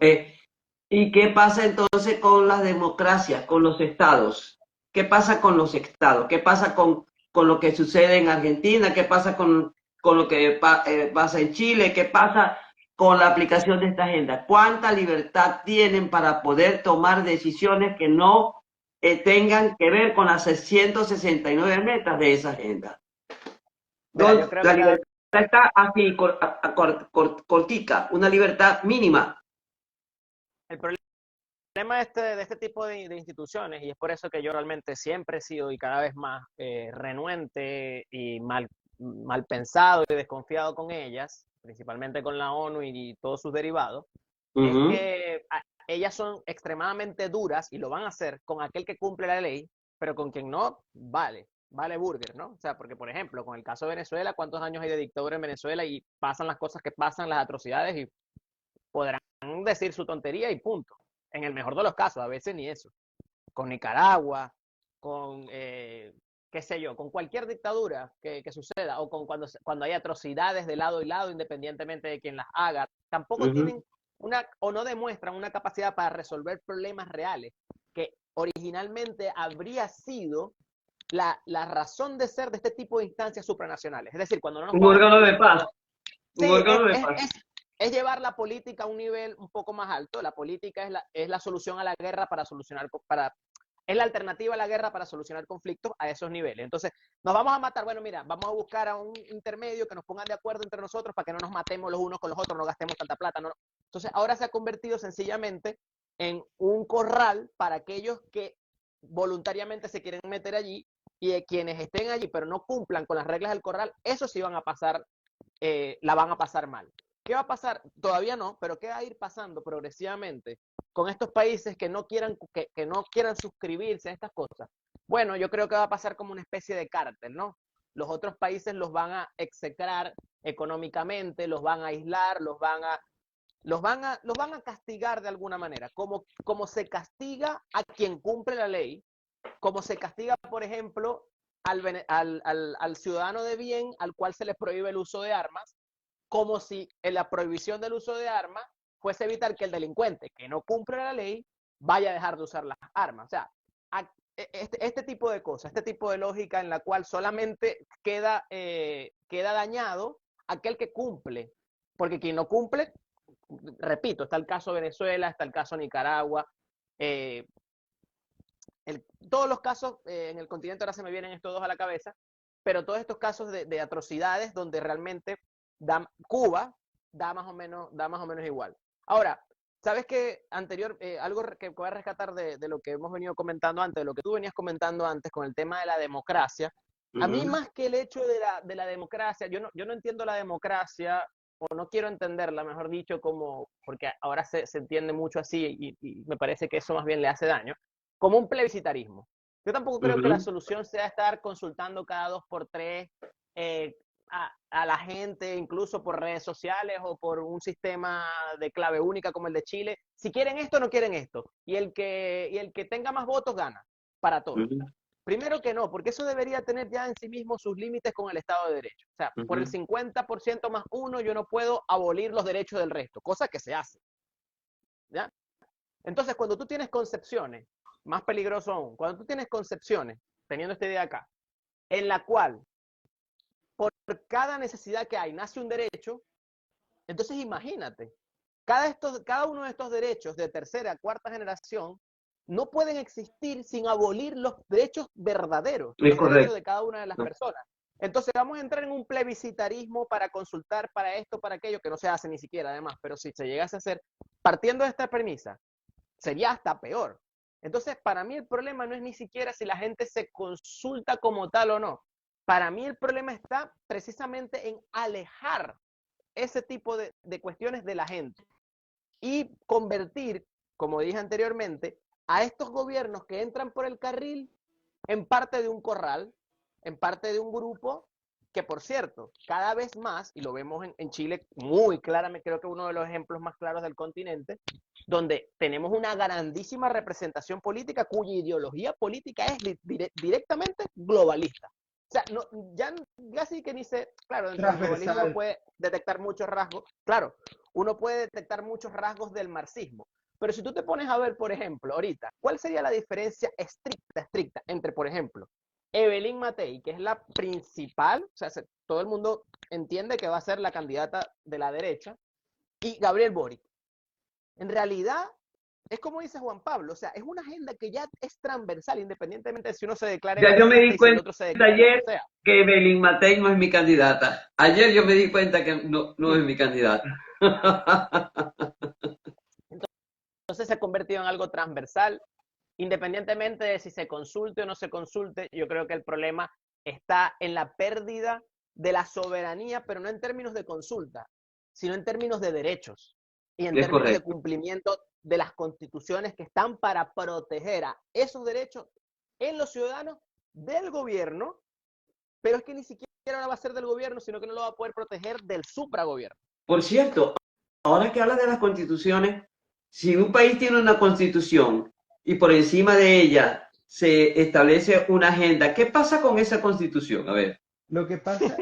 ¿y qué pasa entonces con las democracias, con los estados? ¿Qué pasa con los estados? ¿Qué pasa con lo que sucede en Argentina? ¿Qué pasa con lo que pasa en Chile? ¿Qué pasa con la aplicación de esta agenda? ¿Cuánta libertad tienen para poder tomar decisiones que no tengan que ver con las 169 metas de esa agenda? Mira, yo Donde creo la que libertad está así, cortica, una libertad mínima. el problema de este tipo de instituciones, y es por eso que yo realmente siempre he sido y cada vez más renuente y mal pensado y desconfiado con ellas, principalmente con la ONU y todos sus derivados, es Ujú. que ellas son extremadamente duras y lo van a hacer con aquel que cumple la ley, pero con quien no, vale burger, ¿no? O sea, porque por ejemplo, con el caso de Venezuela, ¿cuántos años hay de dictadura en Venezuela y pasan las cosas que pasan, las atrocidades, y pueden decir su tontería y punto. En el mejor de los casos, a veces ni eso. Con Nicaragua, con, qué sé yo, con cualquier dictadura que suceda, o con cuando hay atrocidades de lado y lado, independientemente de quien las haga, tampoco tienen o no demuestran una capacidad para resolver problemas reales, que originalmente habría sido la razón de ser de este tipo de instancias supranacionales. Es decir, cuando no nos Un órgano de paz. Sí, Un órgano de paz. es llevar la política a un nivel un poco más alto. La política es la solución a la guerra para solucionar, es la alternativa a la guerra para solucionar conflictos a esos niveles. Entonces, nos vamos a matar. Bueno, mira, vamos a buscar a un intermedio que nos pongan de acuerdo entre nosotros para que no nos matemos los unos con los otros, no gastemos tanta plata. No. Entonces, ahora se ha convertido sencillamente en un corral para aquellos que voluntariamente se quieren meter allí, y quienes estén allí pero no cumplan con las reglas del corral, eso sí van a pasar, la van a pasar mal. ¿Qué va a pasar? Todavía no, pero ¿qué va a ir pasando progresivamente con estos países que no quieran suscribirse a estas cosas? Bueno, yo creo que va a pasar como una especie de cártel, ¿no? Los otros países los van a execrar económicamente, los van a aislar, los van a castigar de alguna manera, como se castiga a quien cumple la ley, como se castiga, por ejemplo, al ciudadano de bien al cual se le prohíbe el uso de armas, como si en la prohibición del uso de armas fuese evitar que el delincuente que no cumple la ley vaya a dejar de usar las armas. O sea, este tipo de cosas, este tipo de lógica en la cual solamente queda dañado aquel que cumple, porque quien no cumple, repito, está el caso Venezuela, está el caso Nicaragua, todos los casos en el continente, ahora se me vienen estos dos a la cabeza, pero todos estos casos de atrocidades donde realmente Cuba da más o menos igual. Ahora, ¿sabes qué? Algo que voy a rescatar de lo que hemos venido comentando antes, de lo que tú venías comentando antes con el tema de la democracia. A mí, más que el hecho de la democracia, yo no entiendo la democracia, o no quiero entenderla, mejor dicho, porque ahora se entiende mucho así y me parece que eso más bien le hace daño, como un plebiscitarismo. Yo tampoco creo que la solución sea estar consultando cada 2 por 3 a la gente, incluso por redes sociales o por un sistema de clave única como el de Chile. Si quieren esto, no quieren esto. Y el que tenga más votos gana para todos. Primero que no, porque eso debería tener ya en sí mismo sus límites con el Estado de Derecho. O sea, por el 50% más uno, yo no puedo abolir los derechos del resto, cosa que se hace. ¿Ya? Entonces, cuando tú tienes concepciones, más peligroso aún, cuando tú tienes concepciones, teniendo esta idea acá, en la cual por cada necesidad que hay nace un derecho, entonces imagínate, cada uno de estos derechos de tercera, cuarta generación no pueden existir sin abolir los derechos verdaderos, los derechos de cada una de las personas. Entonces vamos a entrar en un plebiscitarismo para consultar, para esto, para aquello, que no se hace ni siquiera además, pero si se llegase a hacer, partiendo de esta premisa, sería hasta peor. Entonces, para mí el problema no es ni siquiera si la gente se consulta como tal o no. Para mí el problema está precisamente en alejar ese tipo de cuestiones de la gente y convertir, como dije anteriormente, a estos gobiernos que entran por el carril en parte de un corral, en parte de un grupo que, por cierto, cada vez más, y lo vemos en Chile muy claramente, creo que uno de los ejemplos más claros del continente, donde tenemos una grandísima representación política cuya ideología política es directamente globalista. O sea, no, ya sí que ni se, claro, dentro del globalismo uno puede detectar muchos rasgos, claro, uno puede detectar muchos rasgos del marxismo, pero si tú te pones a ver, por ejemplo, ahorita, ¿cuál sería la diferencia estricta entre, por ejemplo, Evelyn Matei, que es la principal, o sea, todo el mundo entiende que va a ser la candidata de la derecha, y Gabriel Boric? En realidad, es como dice Juan Pablo, o sea, es una agenda que ya es transversal, independientemente de si uno se declare Ya yo me di y si el cuenta otro se declara ayer lo que sea. que Evelyn Matei no es mi candidata. Ayer yo me di cuenta que no es mi candidata. Entonces se ha convertido en algo transversal, independientemente de si se consulte o no se consulte. Yo creo que el problema está en la pérdida de la soberanía, pero no en términos de consulta, sino en términos de derechos y en términos de cumplimiento de las constituciones que están para proteger a esos derechos en los ciudadanos del gobierno, pero es que ni siquiera ahora va a ser del gobierno, sino que no lo va a poder proteger del supragobierno. Por cierto, ahora que hablas de las constituciones, si un país tiene una constitución y por encima de ella se establece una agenda, ¿qué pasa con esa constitución? A ver, Lo que pasa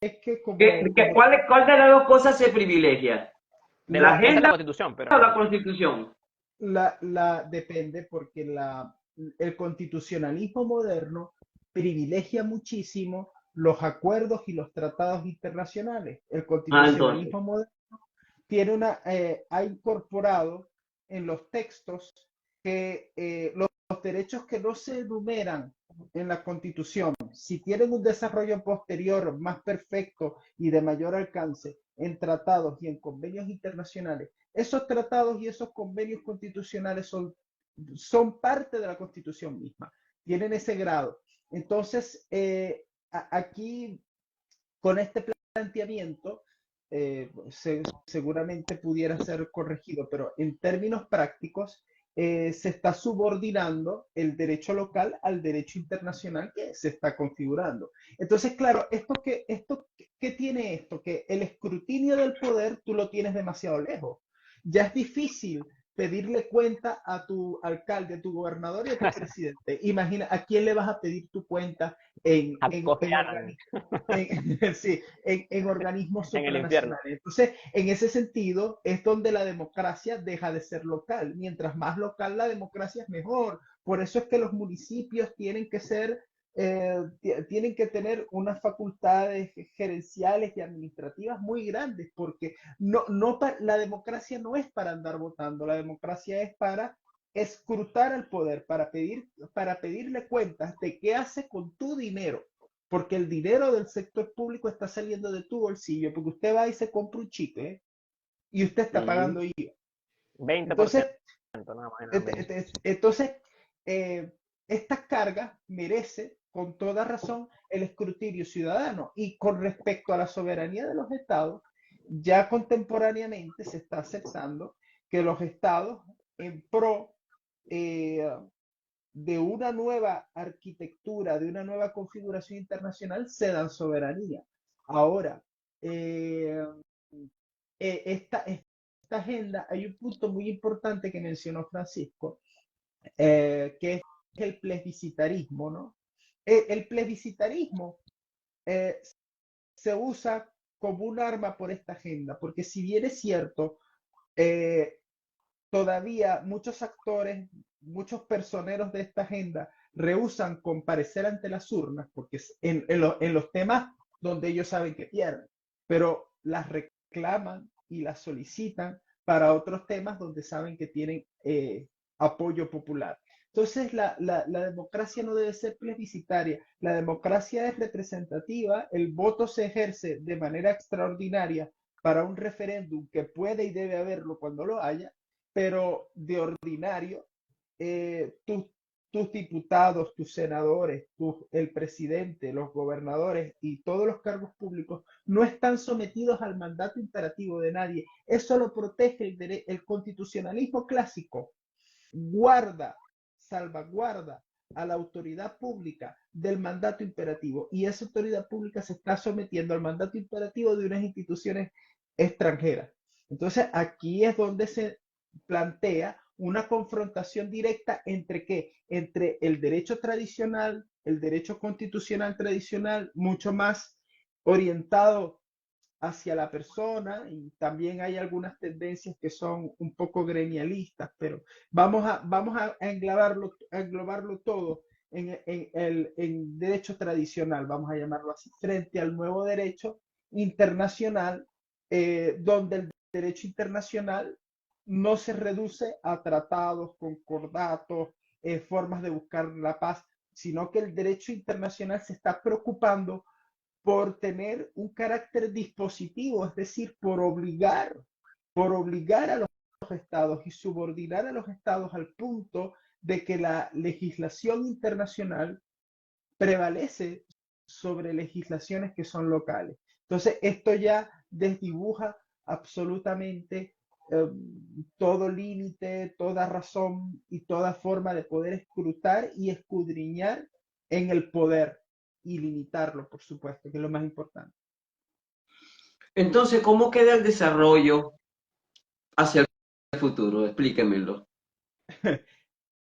es que como, ¿cuál de las dos cosas se privilegia? ¿De la Esa es la agenda constitución, o la pero constitución? depende porque el constitucionalismo moderno privilegia muchísimo los acuerdos y los tratados internacionales. El Ah, entonces. constitucionalismo moderno ha incorporado en los textos que los derechos que no se enumeran en la Constitución, si tienen un desarrollo posterior más perfecto y de mayor alcance en tratados y en convenios internacionales, esos tratados y esos convenios constitucionales son parte de la Constitución misma, tienen ese grado. Entonces, aquí, con este planteamiento, seguramente pudiera ser corregido, pero en términos prácticos se está subordinando el derecho local al derecho internacional que se está configurando. Entonces, claro, ¿qué tiene esto? Que el escrutinio del poder tú lo tienes demasiado lejos. Ya es difícil pedirle cuenta a tu alcalde, a tu gobernador y a tu presidente. Imagina, ¿a quién le vas a pedir tu cuenta en, a en, en, Kofi sí, en organismos en el infierno. supranacionales? Entonces, en ese sentido, es donde la democracia deja de ser local. Mientras más local la democracia es mejor. Por eso es que los municipios tienen que tener unas facultades gerenciales y administrativas muy grandes, porque la democracia no es para andar votando, la democracia es para escrutar el poder, para pedirle cuentas de qué hace con tu dinero, porque el dinero del sector público está saliendo de tu bolsillo, porque usted va y se compra un chicle, ¿eh? Y usted está Ujú. pagando IVA. Entonces, 20%, nada más y nada et- menos. entonces esta carga merece con toda razón el escrutinio ciudadano. Y con respecto a la soberanía de los estados, ya contemporáneamente se está aceptando que los estados, en pro eh, de una nueva arquitectura, de una nueva configuración internacional, se dan soberanía. Ahora, eh, esta agenda, hay un punto muy importante que mencionó Francisco, que es el plebiscitarismo, ¿no? El plebiscitarismo eh, se usa como un arma por esta agenda, porque si bien es cierto, eh, todavía muchos actores, muchos personeros de esta agenda rehusan comparecer ante las urnas, porque en los temas donde ellos saben que pierden, pero las reclaman y las solicitan para otros temas donde saben que tienen apoyo popular. Entonces, la democracia no debe ser plebiscitaria, la democracia es representativa, el voto se ejerce de manera extraordinaria para un referéndum que puede y debe haberlo cuando lo haya, pero de ordinario, tus diputados, tus senadores, el presidente, los gobernadores y todos los cargos públicos no están sometidos al mandato imperativo de nadie. Eso lo protege el constitucionalismo clásico. Guarda, salvaguarda a la autoridad pública del mandato imperativo y esa autoridad pública se está sometiendo al mandato imperativo de unas instituciones extranjeras. Entonces aquí es donde se plantea una confrontación directa entre qué? Entre el derecho tradicional, el derecho constitucional tradicional, mucho más orientado hacia la persona, y también hay algunas tendencias que son un poco gremialistas, pero vamos a englobarlo todo en derecho tradicional, vamos a llamarlo así, frente al nuevo derecho internacional, donde el derecho internacional no se reduce a tratados, concordatos, formas de buscar la paz, sino que el derecho internacional se está preocupando por tener un carácter dispositivo, es decir, por obligar a los estados y subordinar a los estados al punto de que la legislación internacional prevalece sobre legislaciones que son locales. Entonces, esto ya desdibuja absolutamente todo límite, toda razón y toda forma de poder escrutar y escudriñar en el poder y limitarlo, por supuesto, que es lo más importante. Entonces, ¿cómo queda el desarrollo hacia futuro? Explíquemelo.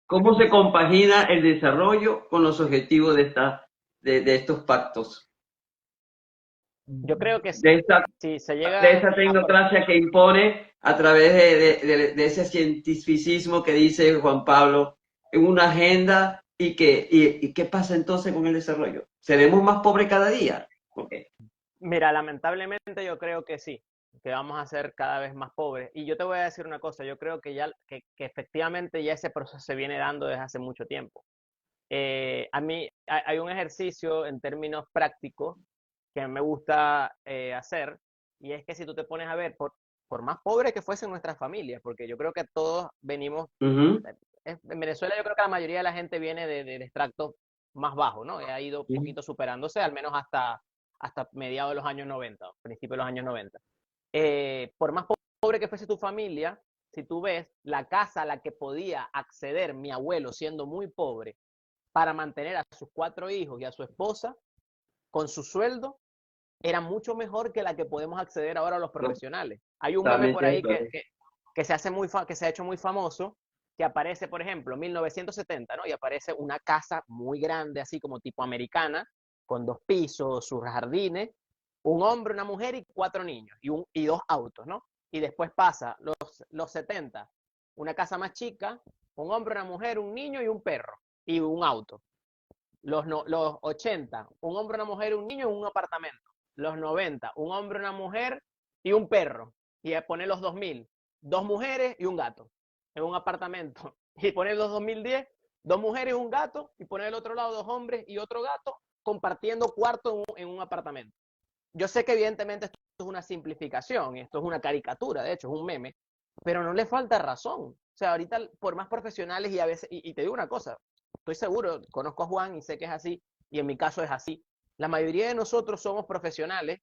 ¿Cómo se compagina el desarrollo con los objetivos de estos pactos? Yo creo que De esta, si se de llega esa tecnocracia que impone a través de ese cientificismo que dice Juan Pablo en una agenda y qué pasa entonces con el desarrollo. ¿Seremos más pobres cada día? Okay. Mira, lamentablemente yo creo que sí, que vamos a ser cada vez más pobres. Y yo te voy a decir una cosa, yo creo que ya que efectivamente ya ese proceso se viene dando desde hace mucho tiempo. A mí hay un ejercicio en términos prácticos que me gusta hacer, y es que si tú te pones a ver, por más pobres que fuesen nuestras familias, porque yo creo que todos venimos, Uh-huh. en Venezuela yo creo que la mayoría de la gente viene del extracto más bajo, ¿no? Ha ido un poquito superándose, al menos hasta mediados de los años 90, principios de los años 90. Por más pobre que fuese tu familia, si tú ves la casa a la que podía acceder mi abuelo siendo muy pobre para mantener a sus 4 hijos y a su esposa con su sueldo, era mucho mejor que la que podemos acceder ahora a los profesionales. Hay un meme por Totalmente de ahí acuerdo. que se ha hecho muy famoso, que aparece, por ejemplo, en 1970, ¿no? Y aparece una casa muy grande, así como tipo americana, con 2 pisos, sus jardines, un hombre, una mujer y 4 niños, y 2 autos, ¿no? Y después pasa los 70, una casa más chica, un hombre, una mujer, un niño y un perro, y un auto. Los 80, un hombre, una mujer, un niño en un apartamento. Los 90, un hombre, una mujer y un perro. Y poner los 2000, 2 mujeres y un gato en un apartamento. Y poner los 2010, 2 mujeres y un gato. Y poner el otro lado 2 hombres y otro gato compartiendo cuarto en un apartamento. Yo sé que evidentemente esto es una simplificación, esto es una caricatura, de hecho es un meme, pero no le falta razón. O sea, ahorita por más profesionales y a veces, y te digo una cosa, estoy seguro, conozco a Juan y sé que es así, y en mi caso es así. La mayoría de nosotros somos profesionales,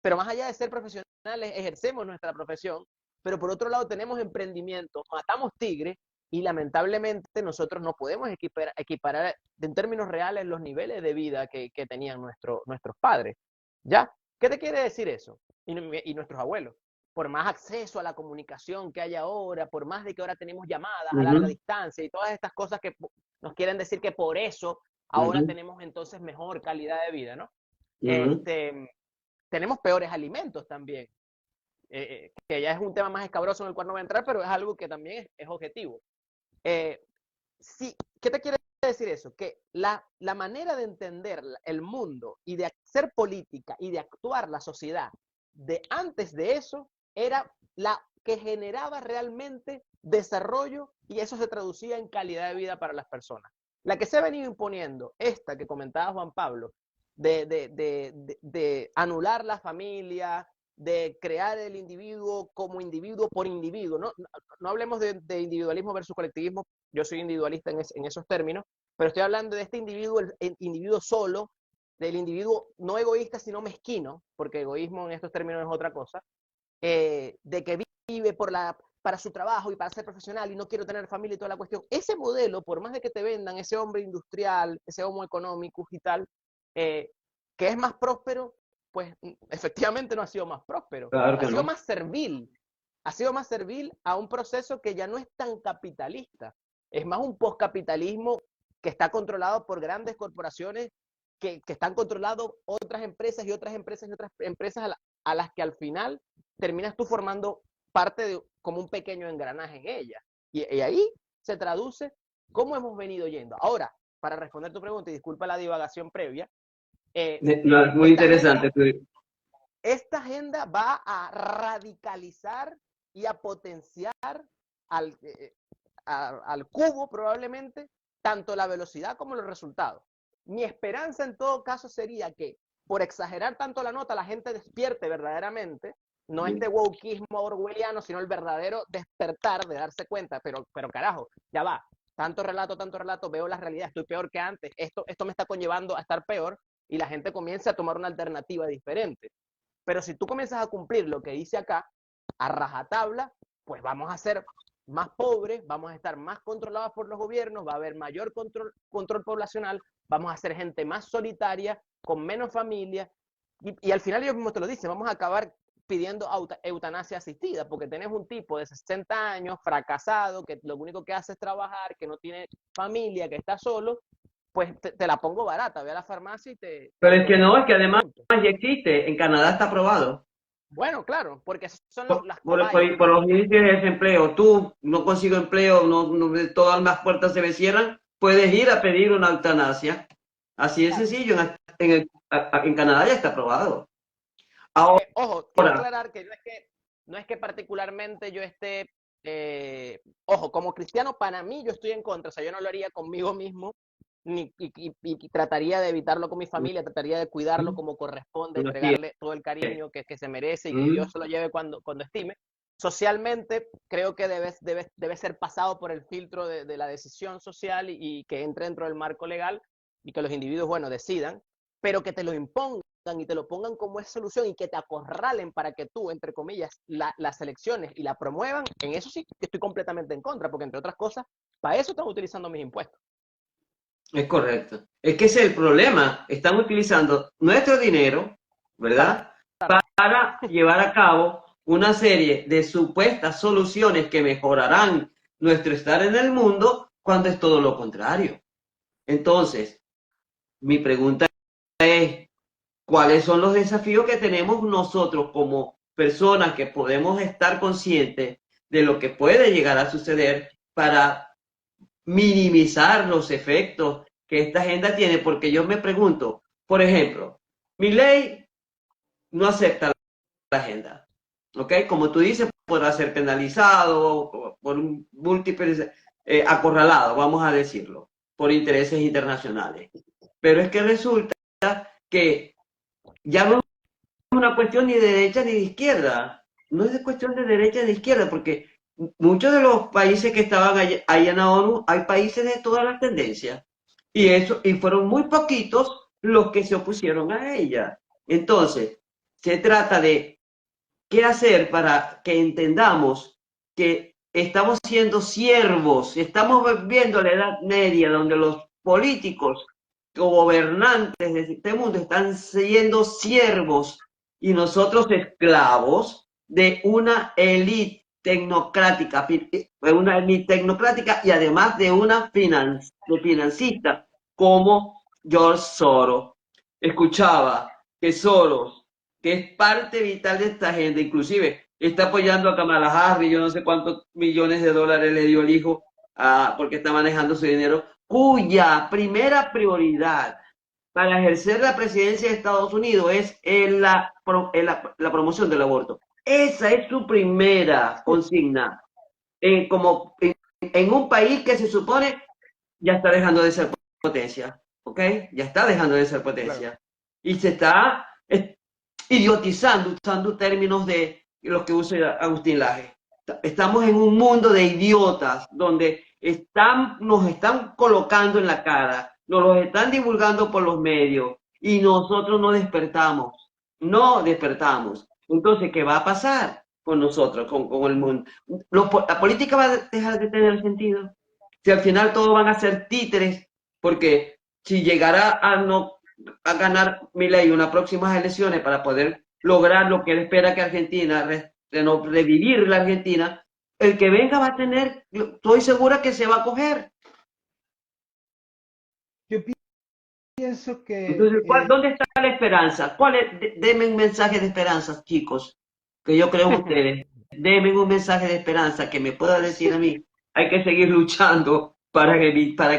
pero más allá de ser profesionales, ejercemos nuestra profesión, pero por otro lado tenemos emprendimiento, matamos tigres y lamentablemente nosotros no podemos equiparar en términos reales los niveles de vida que tenían nuestros padres. ¿Ya? ¿Qué te quiere decir eso? Y nuestros abuelos. Por más acceso a la comunicación que hay ahora, por más de que ahora tenemos llamadas a larga Uh-huh. distancia y todas estas cosas que nos quieren decir que por eso ahora Uh-huh. tenemos entonces mejor calidad de vida, ¿no? Uh-huh. Tenemos peores alimentos también, que ya es un tema más escabroso en el cual no voy a entrar, pero es algo que también es objetivo. Eh, sí, ¿qué te quiere decir eso? Que la manera de entender el mundo y de hacer política y de actuar la sociedad de antes de eso era la que generaba realmente desarrollo y eso se traducía en calidad de vida para las personas. La que se ha venido imponiendo, esta que comentaba Juan Pablo, de anular la familia, de crear el individuo como individuo por individuo. No hablemos de individualismo versus colectivismo, yo soy individualista en esos términos, pero estoy hablando de este individuo, el individuo solo, del individuo no egoísta, sino mezquino, porque egoísmo en estos términos es otra cosa, de que vive para su trabajo y para ser profesional y no quiero tener familia y toda la cuestión. Ese modelo, por más de que te vendan ese hombre industrial, ese homo económico y tal, eh, que es más próspero, pues efectivamente no ha sido más próspero, Claro ha que sido no. más servil, ha sido más servil a un proceso que ya no es tan capitalista, es más un postcapitalismo que está controlado por grandes corporaciones que están controlando otras empresas y otras empresas y otras empresas a las que al final terminas tú formando parte de como un pequeño engranaje en ella. Y ahí se traduce cómo hemos venido yendo. Ahora, para responder tu pregunta, y disculpa la divagación previa, No, es muy esta agenda, interesante. esta agenda va a radicalizar y a potenciar al, al cubo probablemente tanto la velocidad como los resultados. Mi esperanza en todo caso sería que por exagerar tanto la nota la gente despierte verdaderamente, no este wokismo orwelliano, sino el verdadero despertar de darse cuenta, pero carajo, ya va, tanto relato, veo la realidad, estoy peor que antes, esto me está conllevando a estar peor y la gente comienza a tomar una alternativa diferente. Pero si tú comienzas a cumplir lo que dice acá, a rajatabla, pues vamos a ser más pobres, vamos a estar más controlados por los gobiernos, va a haber mayor control poblacional, vamos a ser gente más solitaria, con menos familia, y al final ellos mismos te lo dicen, vamos a acabar pidiendo eutanasia asistida, porque tenés un tipo de 60 años, fracasado, que lo único que hace es trabajar, que no tiene familia, que está solo, pues te la pongo barata, ve a la farmacia y te Pero es que no, es que además punto. ya existe, en Canadá está aprobado. Bueno, claro, porque son Por, las por, cobayas. por los índices de desempleo, tú no consigo empleo, todas las puertas se me cierran, puedes ir a pedir una eutanasia. Así de Claro. sencillo, en Canadá ya está aprobado. Ojo, quiero Ahora, aclarar que no es que particularmente yo esté, ojo, como cristiano, para mí yo estoy en contra, o sea, yo no lo haría conmigo mismo, y trataría de evitarlo con mi familia, trataría de cuidarlo como corresponde, así entregarle todo el es. cariño que se merece y que Dios se lo lleve cuando estime. Socialmente, creo que debe ser pasado por el filtro de la decisión social y que entre dentro del marco legal y que los individuos, bueno, decidan, pero que te lo impongan y te lo pongan como esa solución y que te acorralen para que tú, entre comillas, las elecciones y la promuevan, en eso sí que estoy completamente en contra, porque entre otras cosas, para eso están utilizando mis impuestos. Es correcto. Es que ese es el problema. Están utilizando nuestro dinero, ¿verdad? Claro, Para llevar a cabo una serie de supuestas soluciones que mejorarán nuestro estar en el mundo cuando es todo lo contrario. Entonces, mi pregunta es, ¿cuáles son los desafíos que tenemos nosotros como personas que podemos estar conscientes de lo que puede llegar a suceder para minimizar los efectos que esta agenda tiene? Porque yo me pregunto, por ejemplo, mi ley no acepta la agenda, ¿ok? Como tú dices, podrá ser penalizado por múltiples, acorralado, vamos a decirlo, por intereses internacionales. Pero es que resulta que ya no es una cuestión ni de derecha ni de izquierda, no es de cuestión de derecha ni de izquierda, porque muchos de los países que estaban ahí en la ONU, hay países de todas las tendencias, y fueron muy poquitos los que se opusieron a ella. Entonces, se trata de qué hacer para que entendamos que estamos siendo siervos, estamos viviendo la Edad Media, donde los políticos gobernantes de este mundo están siendo siervos y nosotros esclavos de una élite tecnocrática y además de una financista como George Soros. Escuchaba que Soros, que es parte vital de esta agenda, inclusive está apoyando a Kamala Harris, yo no sé cuántos millones de dólares le dio el hijo porque está manejando su dinero, cuya primera prioridad para ejercer la presidencia de Estados Unidos es la promoción del aborto. Esa es su primera consigna, como en un país que se supone ya está dejando de ser potencia, ¿ok? Ya está dejando de ser claro. potencia. Y se está idiotizando, usando términos de los que usa Agustín Laje. Estamos en un mundo de idiotas donde nos están colocando en la cara, nos los están divulgando por los medios y nosotros no despertamos, no despertamos. Entonces, ¿qué va a pasar con nosotros, con el mundo? La política va a dejar de tener sentido. Si al final todos van a ser títeres, porque si llegara a ganar Milei unas próximas elecciones para poder lograr lo que él espera que Argentina, revivir la Argentina, el que venga va a tener, estoy segura que se va a coger. Yo pienso que Entonces, ¿dónde está la esperanza? Denme un mensaje de esperanza, chicos, que yo creo en ustedes. Denme un mensaje de esperanza que me pueda decir a mí. Hay que seguir luchando para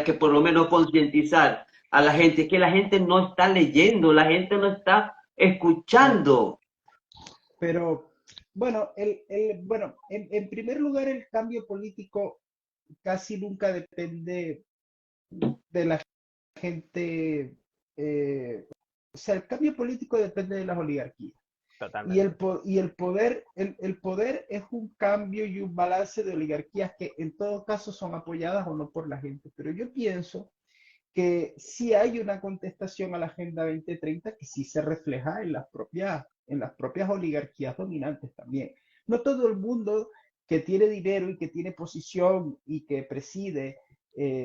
que por lo menos concientizar a la gente, que la gente no está leyendo, la gente no está claro, escuchando. pero bueno, bueno, en primer lugar, el cambio político casi nunca depende de la gente, o sea, el cambio político depende de las oligarquías. Totalmente. Y el poder es un cambio y un balance de oligarquías que en todo caso son apoyadas o no por la gente. Pero yo pienso que sí hay una contestación a la Agenda 2030 que sí se refleja en las propias oligarquías dominantes también. No todo el mundo que tiene dinero y que tiene posición y que preside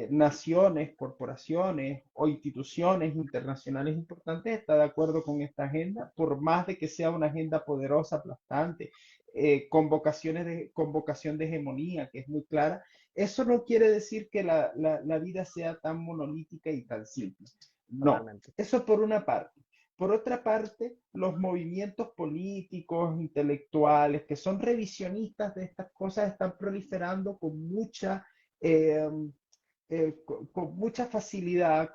naciones, corporaciones o instituciones internacionales importantes está de acuerdo con esta agenda, por más de que sea una agenda poderosa, aplastante, con vocación de hegemonía, que es muy clara. Eso no quiere decir que la vida sea tan monolítica y tan simple. No, Totalmente. eso por una parte. Por otra parte, los movimientos políticos, intelectuales, que son revisionistas de estas cosas, están proliferando eh, con mucha facilidad,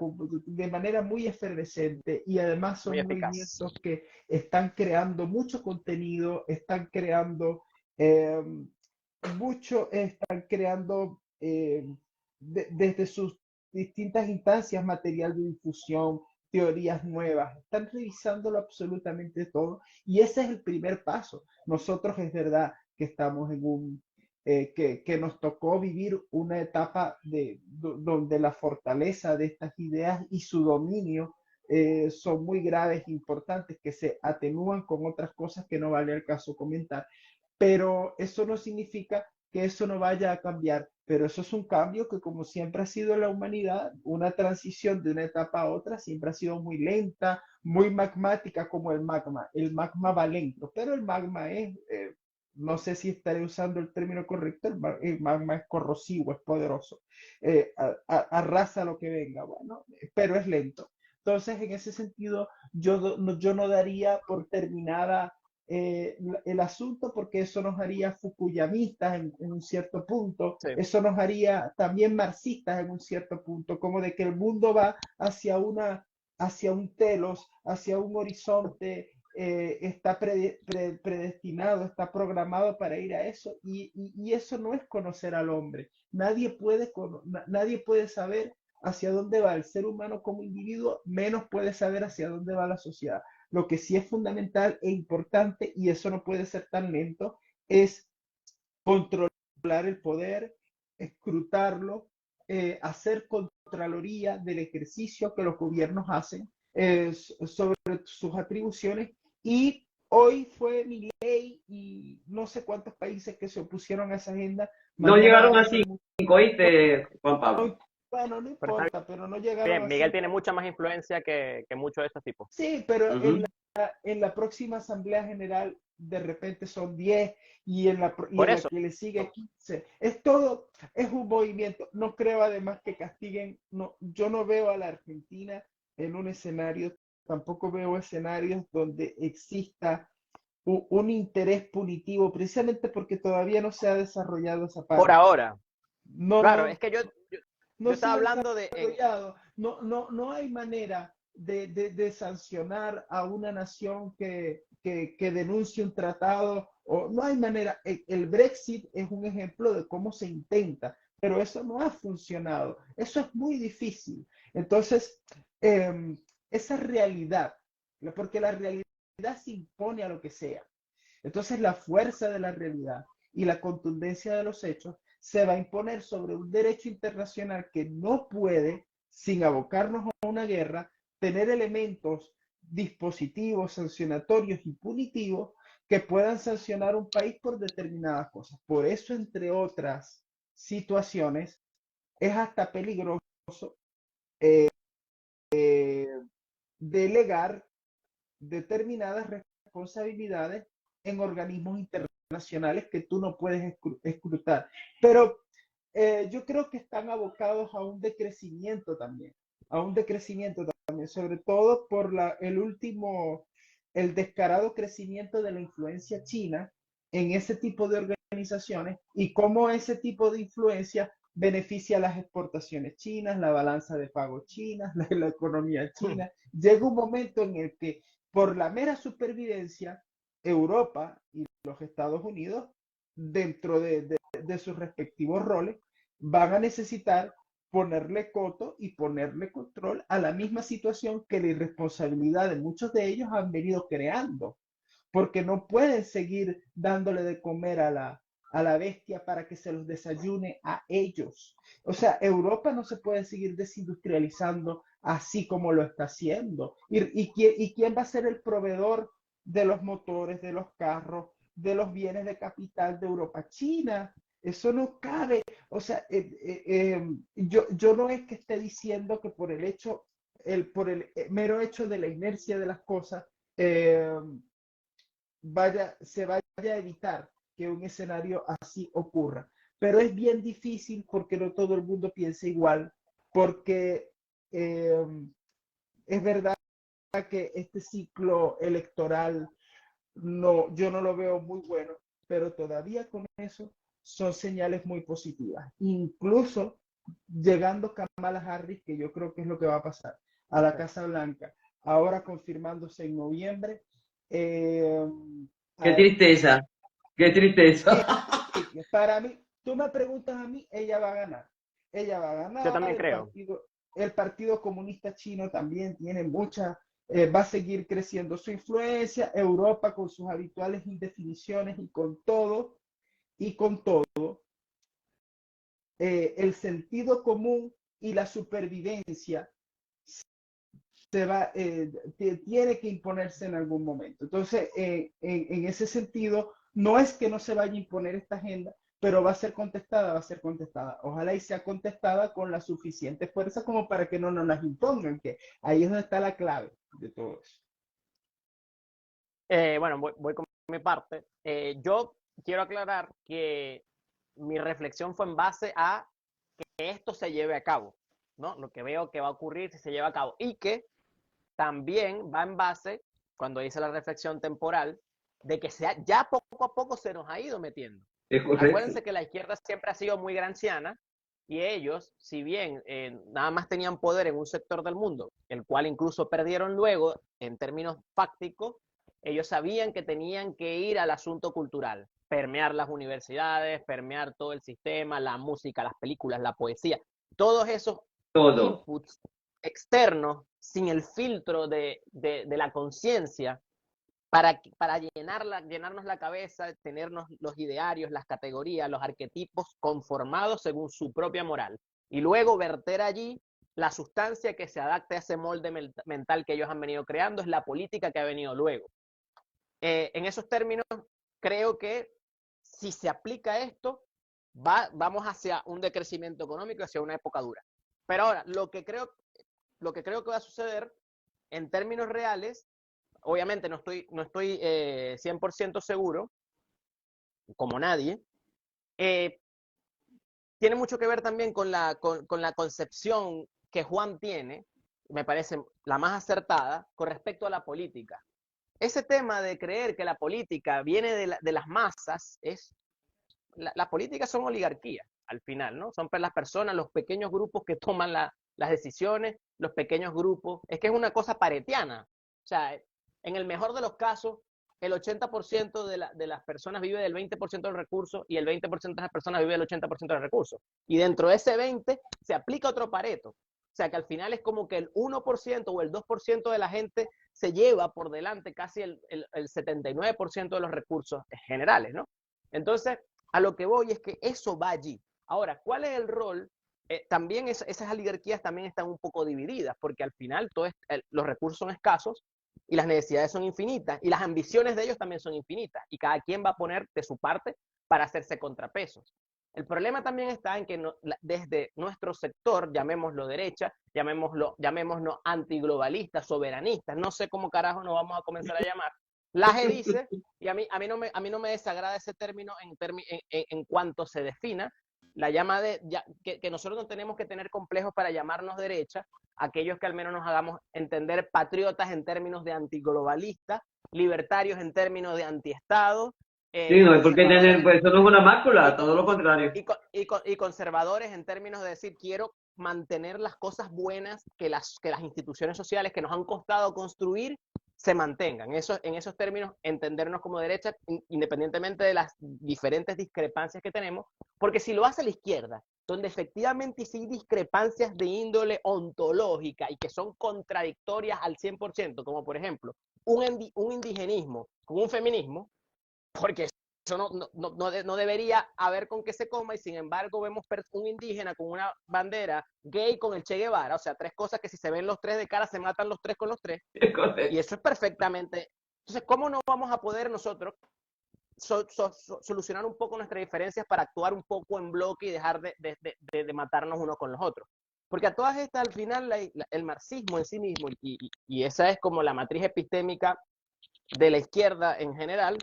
de manera muy efervescente, y además Muy son eficaz. movimientos que están creando mucho contenido, están creando eh, están creando desde sus distintas instancias material de difusión, teorías nuevas, están revisándolo absolutamente todo y ese es el primer paso. Nosotros es verdad que estamos en que nos tocó vivir una etapa donde la fortaleza de estas ideas y su dominio son muy graves e importantes, que se atenúan con otras cosas que no vale el caso comentar, pero eso no significa que eso no vaya a cambiar, pero eso es un cambio que como siempre ha sido en la humanidad, una transición de una etapa a otra siempre ha sido muy lenta, muy magmática como el magma va lento, pero el magma no sé si estaré usando el término correcto, el magma es corrosivo, es poderoso, arrasa lo que venga, bueno, pero es lento. Entonces, en ese sentido, yo no daría por terminada el asunto porque eso nos haría fukuyamistas en un cierto punto, Sí. eso nos haría también marxistas en un cierto punto, como de que el mundo va hacia un telos, hacia un horizonte, está predestinado, está programado para ir a eso y eso no es conocer al hombre. Nadie puede saber hacia dónde va el ser humano como individuo, menos puede saber hacia dónde va la sociedad. Lo que sí es fundamental e importante, y eso no puede ser tan lento, es controlar el poder, escrutarlo, hacer contraloría del ejercicio que los gobiernos hacen sobre sus atribuciones. Y hoy fue mi ley y no sé cuántos países que se opusieron a esa agenda. No Mañana llegaron van a a ser 5, ¿oíste, Juan Pablo? bueno, no Pero está importa, pero no llegaron bien, a Miguel 5. tiene mucha más influencia que muchos de estos tipos. Sí, pero Ujú. en la próxima Asamblea General de repente son 10 y y Por en la eso, que le sigue 15. Es todo, es un movimiento. No creo además que castiguen, no, yo no veo a la Argentina en un escenario, tampoco veo escenarios donde exista un interés punitivo, precisamente porque todavía no se ha desarrollado esa por parte. ahora. No, Claro, no, es que yo no se estaba ha hablando de... desarrollado. No hay manera de sancionar a una nación que denuncie un tratado, o no hay manera. El Brexit es un ejemplo de cómo se intenta, pero eso no ha funcionado. Eso es muy difícil. Entonces, esa realidad, porque la realidad se impone a lo que sea. Entonces la fuerza de la realidad y la contundencia de los hechos se va a imponer sobre un derecho internacional que no puede, sin abocarnos a una guerra, tener elementos dispositivos, sancionatorios y punitivos que puedan sancionar un país por determinadas cosas. Por eso, entre otras situaciones, es hasta peligroso delegar determinadas responsabilidades en organismos internacionales que tú no puedes escrutar. Pero yo creo que están abocados a un decrecimiento también, a un decrecimiento también, sobre todo por el descarado crecimiento de la influencia china en ese tipo de organizaciones y cómo ese tipo de influencia beneficia las exportaciones chinas, la balanza de pago china, la economía china. Llega un momento en el que por la mera supervivencia, Europa y los Estados Unidos, dentro de sus respectivos roles, van a necesitar ponerle coto y ponerle control a la misma situación que la irresponsabilidad de muchos de ellos han venido creando, porque no pueden seguir dándole de comer a la bestia para que se los desayune a ellos. O sea, Europa no se puede seguir desindustrializando así como lo está haciendo. ¿Y quién va a ser el proveedor de los motores, de los carros, de los bienes de capital de Europa? China. Eso no cabe. O sea, yo no es que esté diciendo que por el hecho, por el mero hecho de la inercia de las cosas, eh, se vaya a evitar que un escenario así ocurra. Pero es bien difícil porque no todo el mundo piensa igual, porque eh, es verdad que este ciclo electoral no, yo no lo veo muy bueno, pero todavía con eso son señales muy positivas. Incluso llegando Kamala Harris, que yo creo que es lo que va a pasar, a la Casa Blanca, ahora confirmándose en noviembre. Eh, Qué tristeza, qué sí, tristeza. para mí, tú me preguntas a mí, ella va a ganar. Ella va a Yo ganar, también creo. el partido Comunista Chino también tiene mucha, va a seguir creciendo su influencia, Europa con sus habituales indefiniciones y con todo, el sentido común y la supervivencia tiene que imponerse en algún momento. Entonces, en ese sentido, no es que no se vaya a imponer esta agenda, pero va a ser contestada, va a ser contestada. Ojalá y sea contestada con la suficiente fuerza como para que no nos las impongan, que ahí es donde está la clave de todo eso. Bueno, voy con mi parte. Yo quiero aclarar que mi reflexión fue en base a que esto se lleve a cabo, ¿no? Lo que veo que va a ocurrir si se lleva a cabo. Y que también va en base, cuando hice la reflexión temporal, de que ya poco a poco se nos ha ido metiendo. Es correcto. Acuérdense que la izquierda siempre ha sido muy granciana y ellos, si bien nada más tenían poder en un sector del mundo, el cual incluso perdieron luego en términos fácticos, ellos sabían que tenían que ir al asunto cultural, permear las universidades, permear todo el sistema, la música, las películas, la poesía, todos esos Todo. inputs externos sin el filtro de la conciencia para llenarnos la cabeza, tenernos los idearios, las categorías, los arquetipos conformados según su propia moral. Y luego verter allí la sustancia que se adapte a ese molde mental que ellos han venido creando, es la política que ha venido luego. En esos términos, creo que si se aplica esto, vamos hacia un decrecimiento económico, hacia una época dura. Pero ahora, lo que creo que va a suceder en términos reales, obviamente no estoy 100% seguro, como nadie, eh, tiene mucho que ver también con la concepción que Juan tiene, me parece la más acertada, con respecto a la política. Ese tema de creer que la política viene de las masas, la política son oligarquías, al final, ¿no? Son las personas, los pequeños grupos que toman las decisiones, los pequeños grupos. Es que es una cosa paretiana. O sea, en el mejor de los casos, el 80% de las personas vive del 20% del recurso y el 20% de las personas vive del 80% del recurso. Y dentro de ese 20 se aplica otro pareto. O sea, que al final es como que el 1% o el 2% de la gente se lleva por delante casi el 79% de los recursos generales, ¿no? Entonces, a lo que voy es que eso va allí. Ahora, ¿cuál es el rol? También esas oligarquías también están un poco divididas, porque al final los recursos son escasos y las necesidades son infinitas y las ambiciones de ellos también son infinitas y cada quien va a poner de su parte para hacerse contrapesos. El problema también está en que desde nuestro sector, llamémoslo derecha, llamémoslo antiglobalista, soberanista, no sé cómo carajo nos vamos a comenzar a llamar, Laje dice, y a mí no me desagrada ese término en cuanto se defina, la llama que nosotros no tenemos que tener complejos para llamarnos derecha, aquellos que al menos nos hagamos entender patriotas en términos de antiglobalista, libertarios en términos de antiestado, Sí, no hay por qué conservadores tener, pues eso no es una mácula, y, todo lo contrario. y conservadores en términos de decir, quiero mantener las cosas buenas que las instituciones sociales que nos han costado construir se mantengan. En esos términos, entendernos como derecha, independientemente de las diferentes discrepancias que tenemos, porque si lo hace la izquierda, donde efectivamente sí hay discrepancias de índole ontológica y que son contradictorias al 100%, como por ejemplo un indigenismo con un feminismo, porque eso no debería haber con qué se coma y sin embargo vemos un indígena con una bandera gay con el Che Guevara, o sea, tres cosas que si se ven los tres de cara se matan los tres con los tres, Es y correcto. eso es perfectamente. Entonces, ¿cómo no vamos a poder nosotros solucionar un poco nuestras diferencias para actuar un poco en bloque y dejar de matarnos unos con los otros. Porque a todas estas, al final, el marxismo en sí mismo, y esa es como la matriz epistémica de la izquierda en general,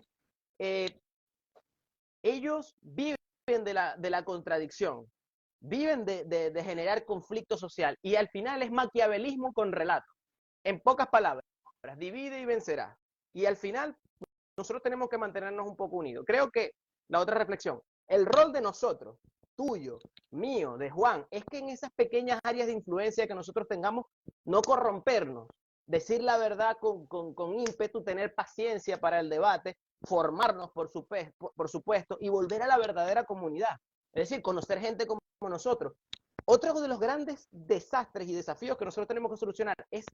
ellos viven de la contradicción, viven de generar conflicto social, y al final es maquiavelismo con relato. En pocas palabras, divide y vencerá. Y al final, nosotros tenemos que mantenernos un poco unidos. Creo que la otra reflexión, el rol de nosotros, tuyo, mío, de Juan, es que en esas pequeñas áreas de influencia que nosotros tengamos, no corrompernos, decir la verdad con ímpetu, tener paciencia para el debate, formarnos, por supuesto, y volver a la verdadera comunidad. Es decir, conocer gente como nosotros. Otro de los grandes desastres y desafíos que nosotros tenemos que solucionar es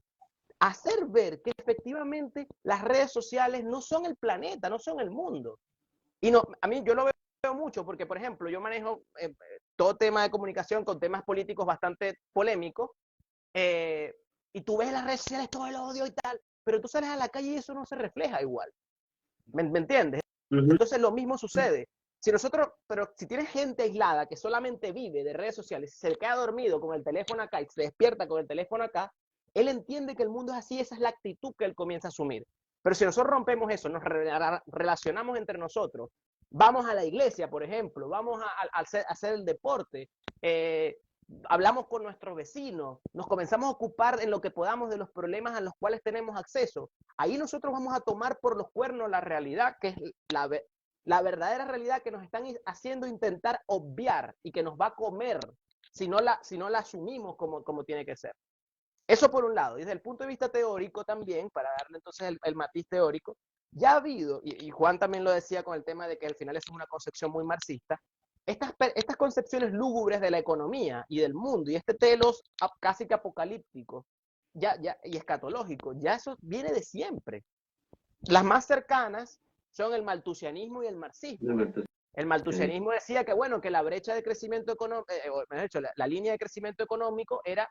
hacer ver que efectivamente las redes sociales no son el planeta, no son el mundo. Y no, a mí yo lo veo mucho porque, por ejemplo, yo manejo todo tema de comunicación con temas políticos bastante polémicos, y tú ves en las redes sociales todo el odio y tal, pero tú sales a la calle y eso no se refleja igual. ¿Me entiendes? Entonces lo mismo sucede. Si nosotros, pero si tienes gente aislada que solamente vive de redes sociales, se queda dormido con el teléfono acá y se despierta con el teléfono acá, él entiende que el mundo es así, esa es la actitud que él comienza a asumir. Pero si nosotros rompemos eso, nos relacionamos entre nosotros, vamos a la iglesia, por ejemplo, vamos a hacer el deporte, hablamos con nuestros vecinos, nos comenzamos a ocupar en lo que podamos de los problemas a los cuales tenemos acceso, ahí nosotros vamos a tomar por los cuernos la realidad, que es la verdadera realidad que nos están haciendo intentar obviar y que nos va a comer si no la asumimos como tiene que ser. Eso por un lado. Y desde el punto de vista teórico también, para darle entonces el matiz teórico, ya ha habido, y Juan también lo decía con el tema de que al final eso es una concepción muy marxista, estas concepciones lúgubres de la economía y del mundo, y este telos casi que apocalíptico y escatológico, ya eso viene de siempre. Las más cercanas son el maltusianismo y el marxismo. El maltusianismo decía que, bueno, que la brecha de crecimiento económico, mejor dicho, la línea de crecimiento económico era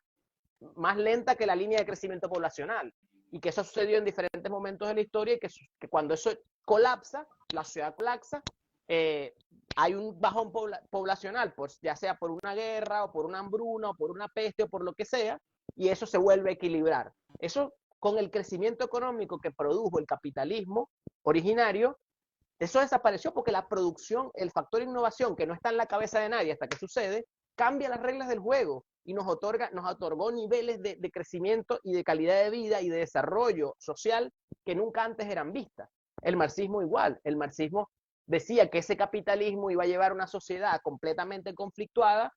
más lenta que la línea de crecimiento poblacional, y que eso sucedió en diferentes momentos de la historia, y que cuando eso colapsa, la sociedad colapsa, hay un bajón poblacional, ya sea por una guerra, o por una hambruna, o por una peste, o por lo que sea, y eso se vuelve a equilibrar. Eso, con el crecimiento económico que produjo el capitalismo originario, eso desapareció porque la producción, el factor innovación, que no está en la cabeza de nadie hasta que sucede, cambia las reglas del juego y nos otorgó niveles de crecimiento y de calidad de vida y de desarrollo social que nunca antes eran vistas. El marxismo igual. El marxismo decía que ese capitalismo iba a llevar a una sociedad completamente conflictuada,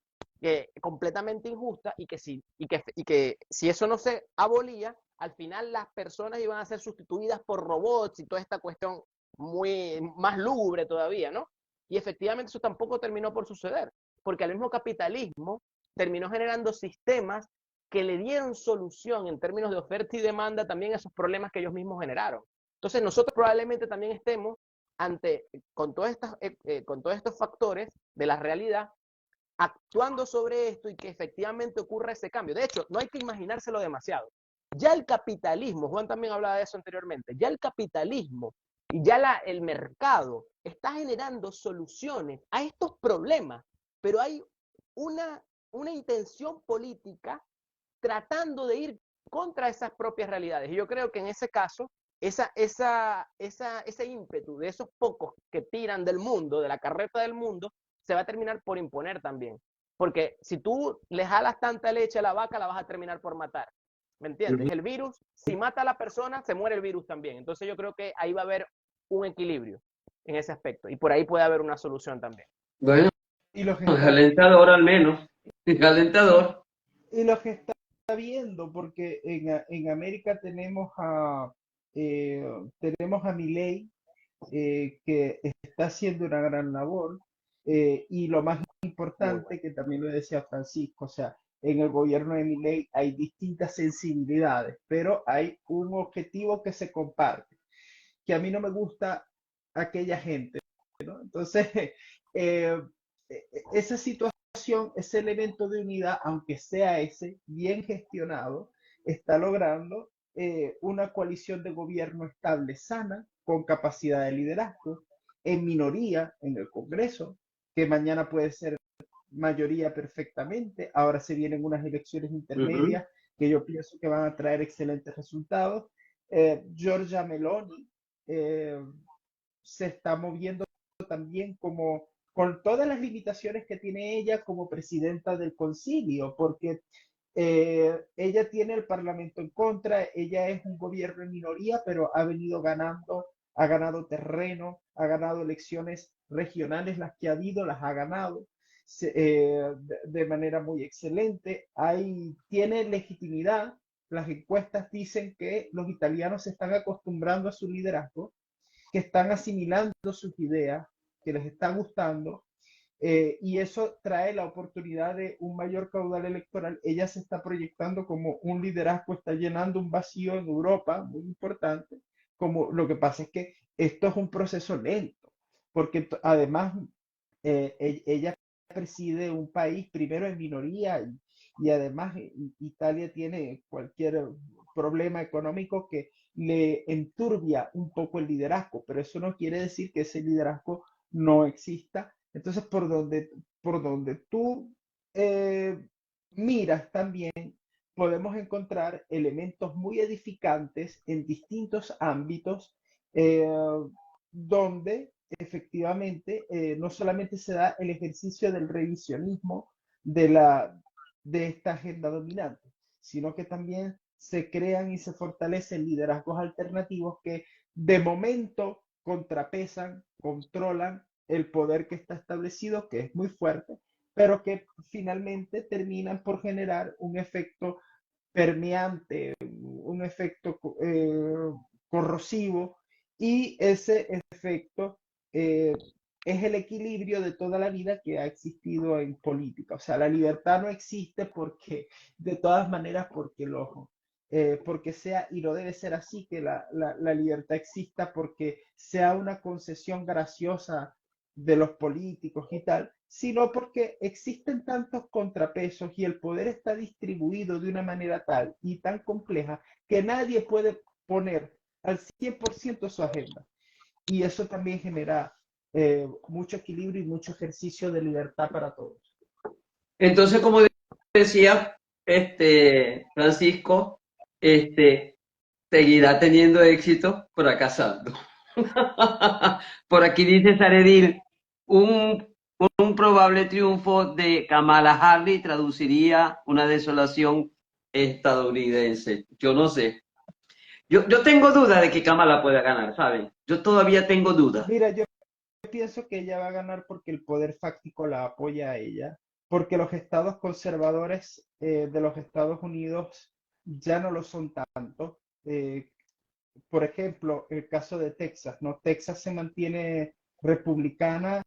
completamente injusta, y que si eso no se abolía, al final las personas iban a ser sustituidas por robots y toda esta cuestión más lúgubre todavía, ¿no? Y efectivamente eso tampoco terminó por suceder, porque el mismo capitalismo terminó generando sistemas que le dieron solución en términos de oferta y demanda también a esos problemas que ellos mismos generaron. Entonces nosotros probablemente también estemos con todos estos factores de la realidad, actuando sobre esto, y que efectivamente ocurra ese cambio. De hecho, no hay que imaginárselo demasiado. Ya el capitalismo, Juan también hablaba de eso anteriormente, ya el capitalismo y ya el mercado está generando soluciones a estos problemas, pero hay una intención política tratando de ir contra esas propias realidades. Y yo creo que en ese caso, ese ímpetu de esos pocos que tiran del mundo, de la carreta del mundo, se va a terminar por imponer también. Porque si tú le jalas tanta leche a la vaca, la vas a terminar por matar. ¿Me entiendes? El virus, si mata a la persona, se muere el virus también. Entonces yo creo que ahí va a haber un equilibrio en ese aspecto. Y por ahí puede haber una solución también. Bueno, Y lo que está, alentador al menos. Alentador. y lo que está viendo, porque en América eh, tenemos a Milei, que está haciendo una gran labor, y lo más importante, que también lo decía Francisco, o sea, en el gobierno de Milei hay distintas sensibilidades, pero hay un objetivo que se comparte, que a mí no me gusta aquella gente, ¿no? Entonces, eh, esa situación, ese elemento de unidad, aunque sea ese, bien gestionado, está logrando una coalición de gobierno estable, sana, con capacidad de liderazgo. en minoría en el Congreso, que mañana puede ser mayoría perfectamente. Ahora se vienen unas elecciones intermedias que yo pienso que van a traer excelentes resultados. Giorgia Meloni eh, se está moviendo también como con todas las limitaciones que tiene ella como presidenta del concilio, porque ella tiene el parlamento en contra, ella es un gobierno en minoría, pero ha venido ganando, ha ganado terreno, ha ganado elecciones regionales, las que ha habido, las ha ganado de manera muy excelente. Tiene legitimidad. Las encuestas dicen que los italianos se están acostumbrando a su liderazgo, que están asimilando sus ideas, que les está gustando, y eso trae la oportunidad de un mayor caudal electoral. Ella se está proyectando como un liderazgo, está llenando un vacío en Europa muy importante. Como lo que pasa es que esto es un proceso lento, porque además ella preside un país primero en minoría y además Italia tiene cualquier problema económico que le enturbia un poco el liderazgo, pero eso no quiere decir que ese liderazgo no exista. Entonces, por donde tú miras también, podemos encontrar elementos muy edificantes en distintos ámbitos eh, donde efectivamente no solamente se da el ejercicio del revisionismo de esta agenda dominante, sino que también se crean y se fortalecen liderazgos alternativos que de momento contrapesan, controlan el poder que está establecido, que es muy fuerte, pero que finalmente terminan por generar un efecto permeante, un efecto corrosivo, y ese efecto eh, es el equilibrio de toda la vida que ha existido en política. O sea, la libertad no existe porque, de todas maneras, porque sea, y no debe ser así, que la libertad exista porque sea una concesión graciosa de los políticos y tal, sino porque existen tantos contrapesos y el poder está distribuido de una manera tal y tan compleja que nadie puede poner al 100% su agenda. Y eso también genera mucho equilibrio y mucho ejercicio de libertad para todos. Entonces, como decía Francisco, seguirá teniendo éxito, fracasando. Por aquí dice Saredil, un, un probable triunfo de Kamala Harris traduciría una desolación estadounidense. Yo no sé. Yo tengo duda de que Kamala pueda ganar, ¿saben? Yo todavía tengo dudas. Mira, yo pienso que ella va a ganar porque el poder fáctico la apoya a ella, porque los estados conservadores de los Estados Unidos ya no lo son tanto. Por ejemplo, el caso de Texas, ¿no? Texas se mantiene republicana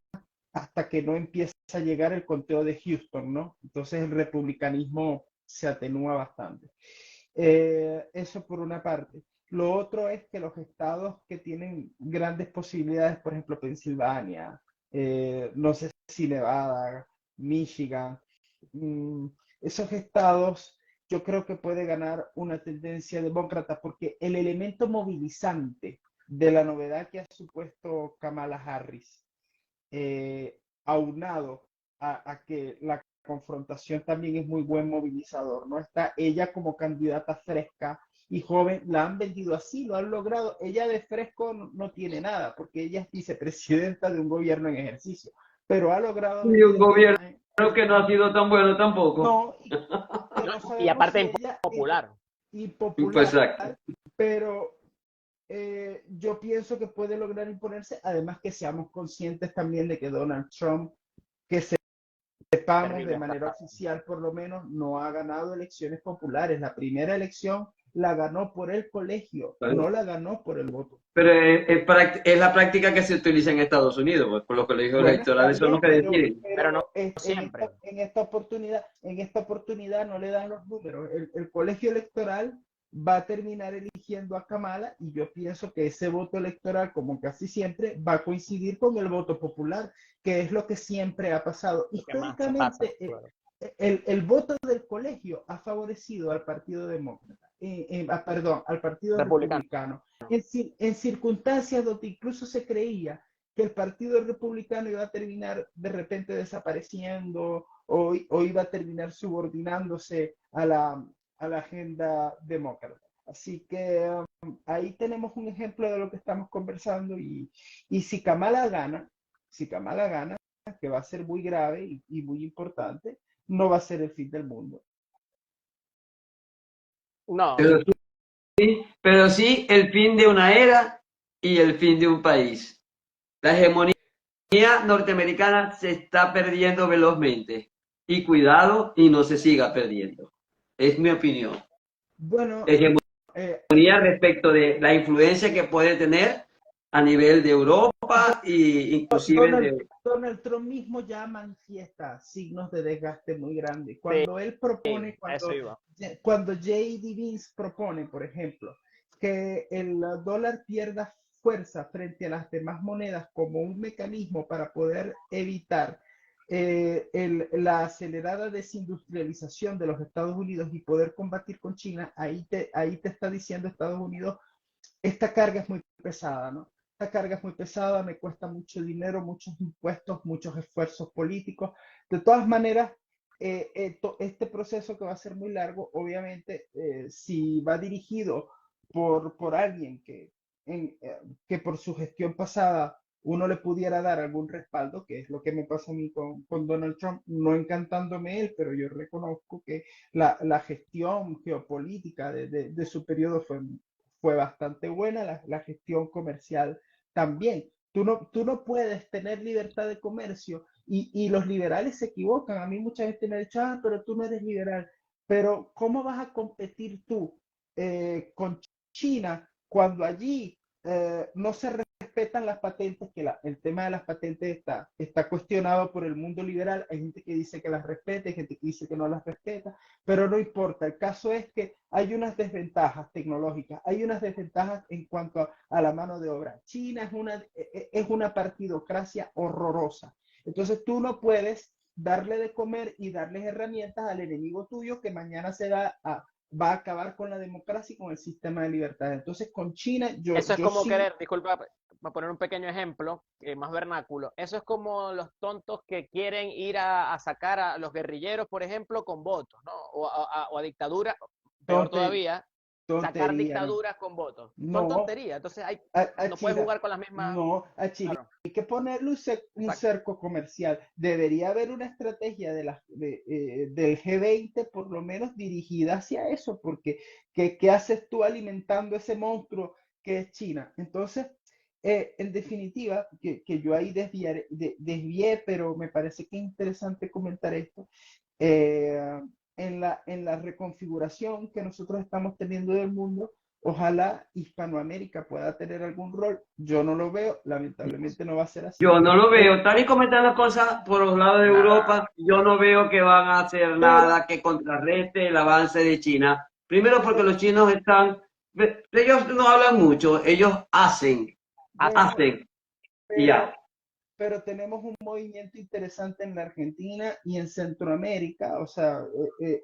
hasta que no empieza a llegar el conteo de Houston, ¿no? Entonces el republicanismo se atenúa bastante. Eso por una parte. Lo otro es que los estados que tienen grandes posibilidades, por ejemplo, Pensilvania, no sé si Nevada, Michigan, mm, esos estados yo creo que puede ganar una tendencia demócrata porque el elemento movilizante de la novedad que ha supuesto Kamala Harris, aunado que la confrontación también es muy buen movilizador, ¿no? Está ella como candidata fresca y joven, la han vendido así, lo han logrado. Ella de fresco no tiene nada, porque ella es vicepresidenta de un gobierno en ejercicio, pero ha logrado Y un vender una gobierno imagen. que no ha sido tan bueno tampoco. No, que No, no y sabemos aparte si ella es impopular. impopular, Pues exacto. pero yo pienso que puede lograr imponerse, además que seamos conscientes también de que Donald Trump, que sepamos de Terrible. manera oficial por lo menos, no ha ganado elecciones populares. La primera elección la ganó por el colegio, no la ganó por el voto. Pero es la práctica que se utiliza en Estados Unidos, pues, por los colegios Bueno, está electorales son los bien, que deciden. Pero no en siempre. en esta oportunidad no le dan los números. El colegio electoral va a terminar eligiendo a Kamala y yo pienso que ese voto electoral, como casi siempre, va a coincidir con el voto popular, que es lo que siempre ha pasado. Lo que más se pasa, Históricamente, claro. el voto del colegio ha favorecido al Partido Demócrata, perdón, al Partido Republicano. Republicano, en circunstancias donde incluso se creía que el Partido Republicano iba a terminar de repente desapareciendo o iba a terminar subordinándose a la agenda demócrata. Así que ahí tenemos un ejemplo de lo que estamos conversando y si Kamala gana, que va a ser muy grave y muy importante, no va a ser el fin del mundo. No, Pero pero sí el fin de una era y el fin de un país. La hegemonía norteamericana se está perdiendo velozmente. Y cuidado y no se siga perdiendo. Es mi opinión. Bueno, eh, Hegemonía respecto de la influencia que puede tener a nivel de Europa e inclusive Donald, de... Donald Trump mismo ya manifiesta signos de desgaste muy grandes. sí, Cuando él propone, a eso iba. cuando J.D. Vance propone, por ejemplo, que el dólar pierda fuerza frente a las demás monedas como un mecanismo para poder evitar la acelerada desindustrialización de los Estados Unidos y poder combatir con China, ahí te está diciendo Estados Unidos, esta carga es muy pesada, ¿no? Esta carga es muy pesada, me cuesta mucho dinero, muchos impuestos, muchos esfuerzos políticos. De todas maneras, este proceso que va a ser muy largo, obviamente, si va dirigido por alguien que por su gestión pasada uno le pudiera dar algún respaldo, que es lo que me pasa a mí con Donald Trump, no encantándome él, pero yo reconozco que la gestión geopolítica de su periodo fue bastante buena, la gestión comercial también. Tú no puedes tener libertad de comercio y los liberales se equivocan. A mí mucha gente me ha dicho, ah, pero tú no eres liberal. Pero ¿cómo vas a competir tú con China cuando allí no se respetan las patentes, que el tema de las patentes está cuestionado por el mundo liberal? Hay gente que dice que las respeta, hay gente que dice que no las respeta, pero no importa. El caso es que hay unas desventajas tecnológicas, hay unas desventajas en cuanto a la mano de obra. China es una partidocracia horrorosa. Entonces tú no puedes darle de comer y darles herramientas al enemigo tuyo que mañana va a acabar con la democracia y con el sistema de libertad. Entonces con China Eso es yo como sí, querer, disculpa, voy a poner un pequeño ejemplo, más vernáculo. Eso es como los tontos que quieren ir a sacar a los guerrilleros, por ejemplo, con votos, ¿no? O a dictadura, peor tonter, todavía, sacar tontería, ¿no? dictaduras con votos. Son No, tonterías. Entonces a no puedes China, jugar con las mismas. no, a Chile Claro, hay que ponerle un exacto. cerco comercial. Debería haber una estrategia del G20 por lo menos dirigida hacia eso, porque ¿qué haces tú alimentando ese monstruo que es China? Entonces, en definitiva, que yo ahí desvié, pero me parece que es interesante comentar esto. eh, en la reconfiguración que nosotros estamos teniendo del mundo, ojalá Hispanoamérica pueda tener algún rol. Yo no lo veo, lamentablemente no va a ser así, Yo no lo pero, veo. Tal y como están las cosas por los lados de Nada. Europa, yo no veo que van a hacer pero, nada que contrarreste el avance de China. Primero porque los chinos están, ellos no hablan mucho, ellos bueno, hacen, y ya. pero, pero tenemos un movimiento interesante en la Argentina y en Centroamérica, o sea, eh,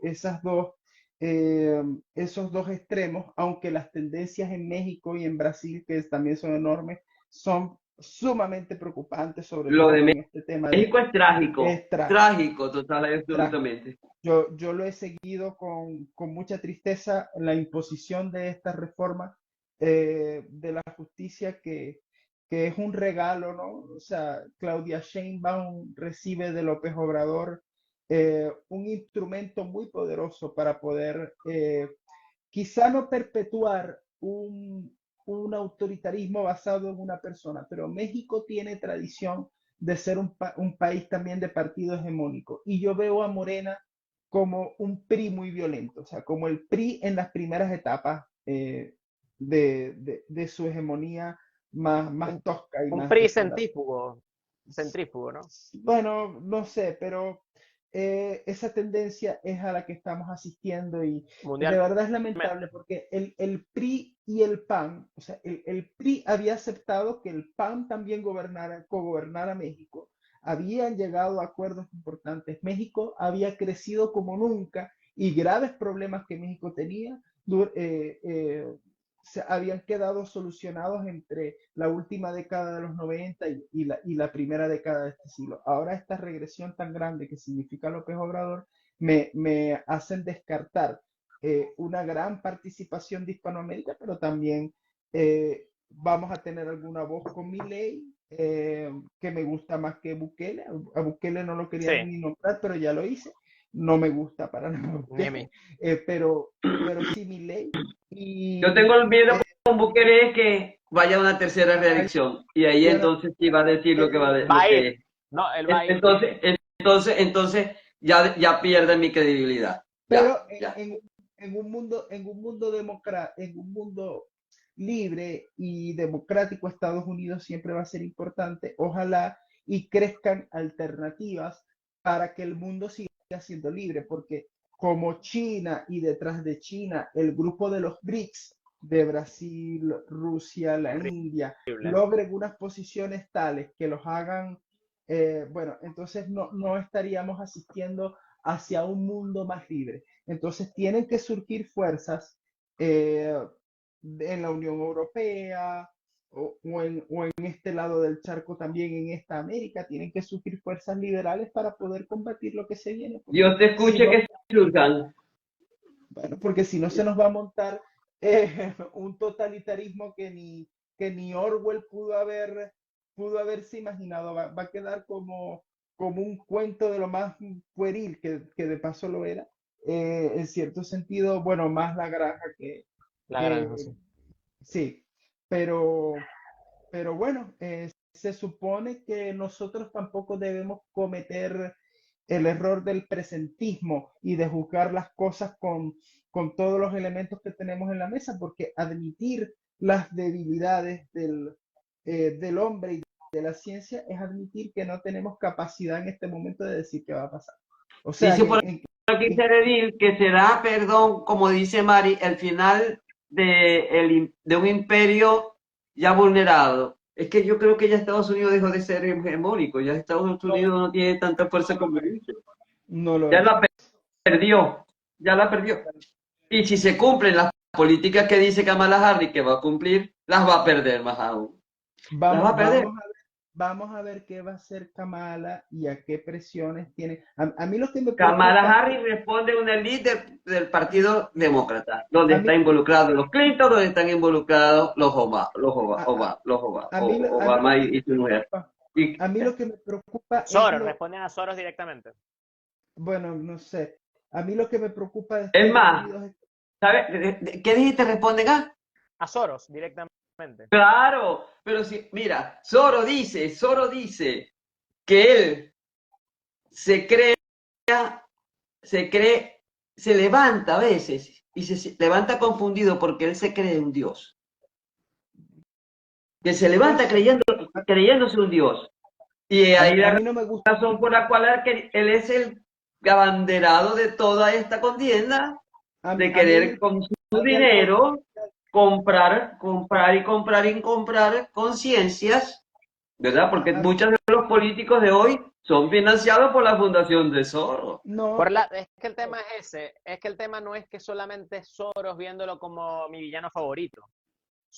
esos dos extremos, aunque las tendencias en México y en Brasil, que también son enormes, son sumamente preocupantes, sobre Lo todo de con este tema de México es extra. trágico, total y absolutamente. Yo lo he seguido con mucha tristeza, la imposición de esta reforma de la justicia que es un regalo, ¿no? O sea, Claudia Sheinbaum recibe de López Obrador un instrumento muy poderoso para poder quizá no perpetuar un autoritarismo basado en una persona, pero México tiene tradición de ser un país también de partido hegemónico. Y yo veo a Morena como un PRI muy violento, o sea, como el PRI en las primeras etapas de su hegemonía más Un, tosca y un más PRI degenerada. centrífugo, ¿no? Bueno, no sé, pero esa tendencia es a la que estamos asistiendo y de Mundialmente. verdad es lamentable porque el PRI y el PAN, o sea, el PRI había aceptado que el PAN también cogobernara México, habían llegado a acuerdos importantes, México había crecido como nunca y graves problemas que México tenía se habían quedado solucionados entre la última década de los 90 y la primera década de este siglo. Ahora esta regresión tan grande que significa López Obrador me hacen descartar una gran participación de Hispanoamérica, pero también vamos a tener alguna voz con Milei, que me gusta más que Bukele. A Bukele no lo quería Sí, ni nombrar, pero ya lo hice. No me gusta para nada ni a mí. Bukele, pero sí Milei. Yo tengo Y el miedo eh, con Bukele es que vaya a una tercera hay reelección y ahí una, entonces sí va a decir lo que va a Va lo a ir. que No, él va a ir. entonces ya pierde mi credibilidad. Ya, pero ya. en un mundo en un mundo libre y democrático, Estados Unidos siempre va a ser importante. Ojalá y crezcan alternativas para que el mundo siga siendo libre, porque como China y detrás de China, el grupo de los BRICS, de Brasil, Rusia, la India, Horrible. logren unas posiciones tales que los hagan, bueno, entonces no estaríamos asistiendo hacia un mundo más libre. Entonces tienen que surgir fuerzas eh, en la Unión Europea o en este lado del charco también en esta América, tienen que surgir fuerzas liberales para poder combatir lo que se viene, porque Dios te si escuche no, que surjan. bueno, porque si no se nos va a montar un totalitarismo que ni Orwell pudo haberse imaginado. Va a quedar como un cuento de lo más pueril, que de paso lo era. En cierto sentido, bueno, más la granja La granja, que sí. sí, pero, pero bueno, se supone que nosotros tampoco debemos cometer el error del presentismo y de juzgar las cosas con todos los elementos que tenemos en la mesa, porque admitir las debilidades del hombre y de la ciencia es admitir que no tenemos capacidad en este momento de decir qué va a pasar. O sea, Dice por aquí en- Ceredil que será, perdón, como dice Mari, el final de un imperio ya vulnerado. Es que yo creo que ya Estados Unidos dejó de ser hegemónico, ya Estados no, Unidos no tiene tanta fuerza como dice. no lo Ya es. la perdió, ya la perdió. Y si se cumplen las políticas que dice Kamala Harris que va a cumplir, las va a perder más aún. Las va Vamos, a perder. vamos a ver qué va a hacer Kamala y a qué presiones tiene. A mí lo que me Kamala preocupa Harris responde a una elite del Partido Demócrata, donde a mí, está involucrados los Clinton, donde están involucrados a, a- a mí, a mí lo Obama que me y su mujer. preocupa, Y, a mí lo que me preocupa es Soros, responden a Soros directamente. bueno, no sé, a mí lo que me preocupa de es Estados más, Unidos es, ¿sabes? ¿Qué dijiste? Responden a. A Soros directamente. Claro, pero si, mira, Soro dice que él se crea, se cree, se levanta a veces y se levanta confundido porque él se cree un Dios. Que se levanta eso, creyéndose un Dios. Y ahí a la mí no me gusta, razón por la cual él es el abanderado de toda esta contienda, de a mí querer con su a mí al dinero comprar conciencias, ¿verdad? Porque a- muchos de los políticos de hoy son financiados por la Fundación de Soros. no, Es que el tema es ese, es que el tema no es que solamente Soros viéndolo como mi villano favorito.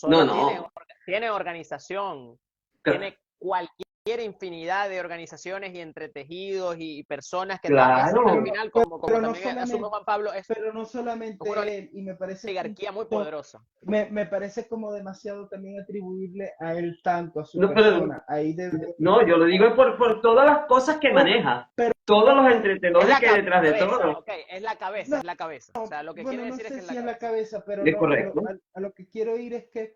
No, Soros no. tiene organización, tiene cualquier infinidad de organizaciones y entretejidos y personas que todo, que al Claro, final, como pero no también asume solamente, Juan Pablo, es pero no una solamente él, y me parece que un oligarquía muy poquito, poderosa. me parece como demasiado también atribuirle a él tanto, a su no, pero persona. Ahí debe, no, yo lo digo por todas las cosas que bueno, maneja, pero todos los Es entretenores la que hay detrás de cabeza, todo. ok, es la cabeza, no, es la cabeza. O sea, lo que quiere bueno, no decir es que sé es si la es la cabeza. cabeza, pero Es no, pero correcto. a lo que quiero ir es que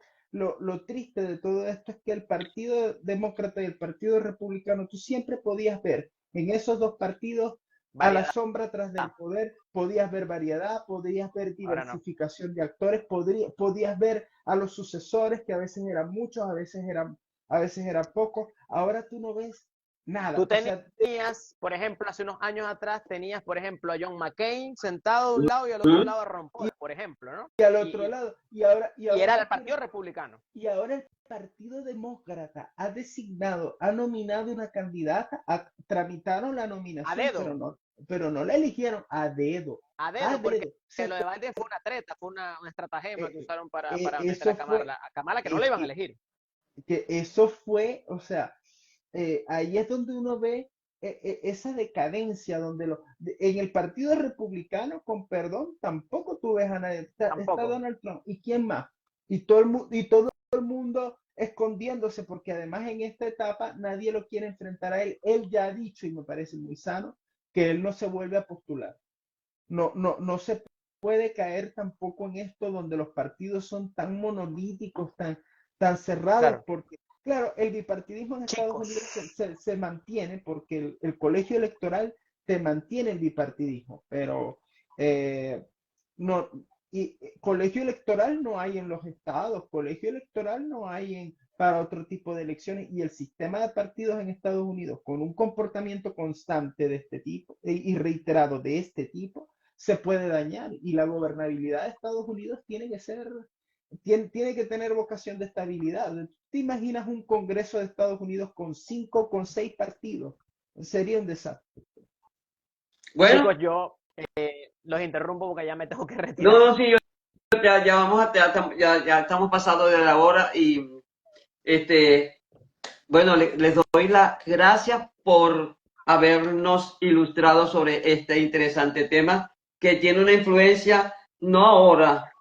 lo triste de todo esto es que el Partido Demócrata y el Partido Republicano, tú siempre podías ver en esos dos partidos a la Variedad. sombra tras del poder, podías ver variedad, podías ver Ahora no. diversificación de actores, podías ver a los sucesores que a veces eran muchos, a veces eran pocos. Ahora tú no ves Tú nada. O sea, tenías, por ejemplo, hace unos años atrás, tenías, por ejemplo, a John McCain sentado de un lado y al otro ¿Mm? lado a Ron Paul, por ejemplo, ¿no? y al otro lado, Y ahora era tú del Partido tienes. Republicano. Y ahora el Partido Demócrata ha designado, ha nominado una candidata tramitaron la A nominación, dedo, pero no la eligieron a dedo. a A dedo, porque dedo. O sea, lo de Biden fue una treta, fue una estratagema que eh, usaron para meter eso fue, A Kamala, que no la es- iban a elegir. que eso fue, o sea, ahí es donde uno ve esa decadencia, donde en el Partido Republicano, con perdón, tampoco tú ves a nadie. Está Tampoco. Donald Trump. ¿Y quién más? Y todo el mundo escondiéndose, porque además en esta etapa nadie lo quiere enfrentar a él. Él ya ha dicho, y me parece muy sano, que él no se vuelve a postular. No se puede caer tampoco en esto donde los partidos son tan monolíticos, tan cerrados, Claro. porque, claro, el bipartidismo en Estados Chicos. Unidos se mantiene porque el colegio electoral te mantiene el bipartidismo, pero no, colegio electoral no hay en los estados, colegio electoral no hay para otro tipo de elecciones, y el sistema de partidos en Estados Unidos con un comportamiento constante de este tipo y reiterado de este tipo se puede dañar, y la gobernabilidad de Estados Unidos tiene que tener vocación de estabilidad. ¿Te imaginas un Congreso de Estados Unidos con 5, con 6 partidos? Sería un desastre. Chicos, Bueno, yo los interrumpo porque ya me tengo que no, retirar. no, sí, ya vamos ya estamos pasados de la hora y este, bueno, les doy las gracias por habernos ilustrado sobre este interesante tema que tiene una influencia no ahora,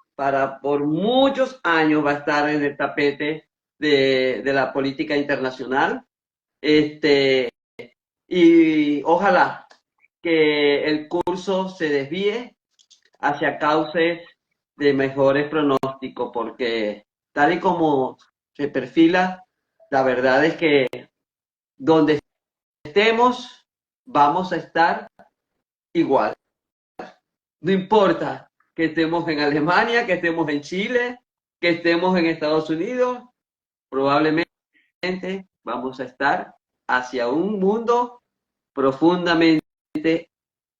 por muchos años va a estar en el tapete de la política internacional. Este, y ojalá que el curso se desvíe hacia cauces de mejores pronósticos, porque tal y como se perfila, la verdad es que donde estemos, vamos a estar igual. No importa que estemos en Alemania, que estemos en Chile, que estemos en Estados Unidos, probablemente vamos a estar hacia un mundo profundamente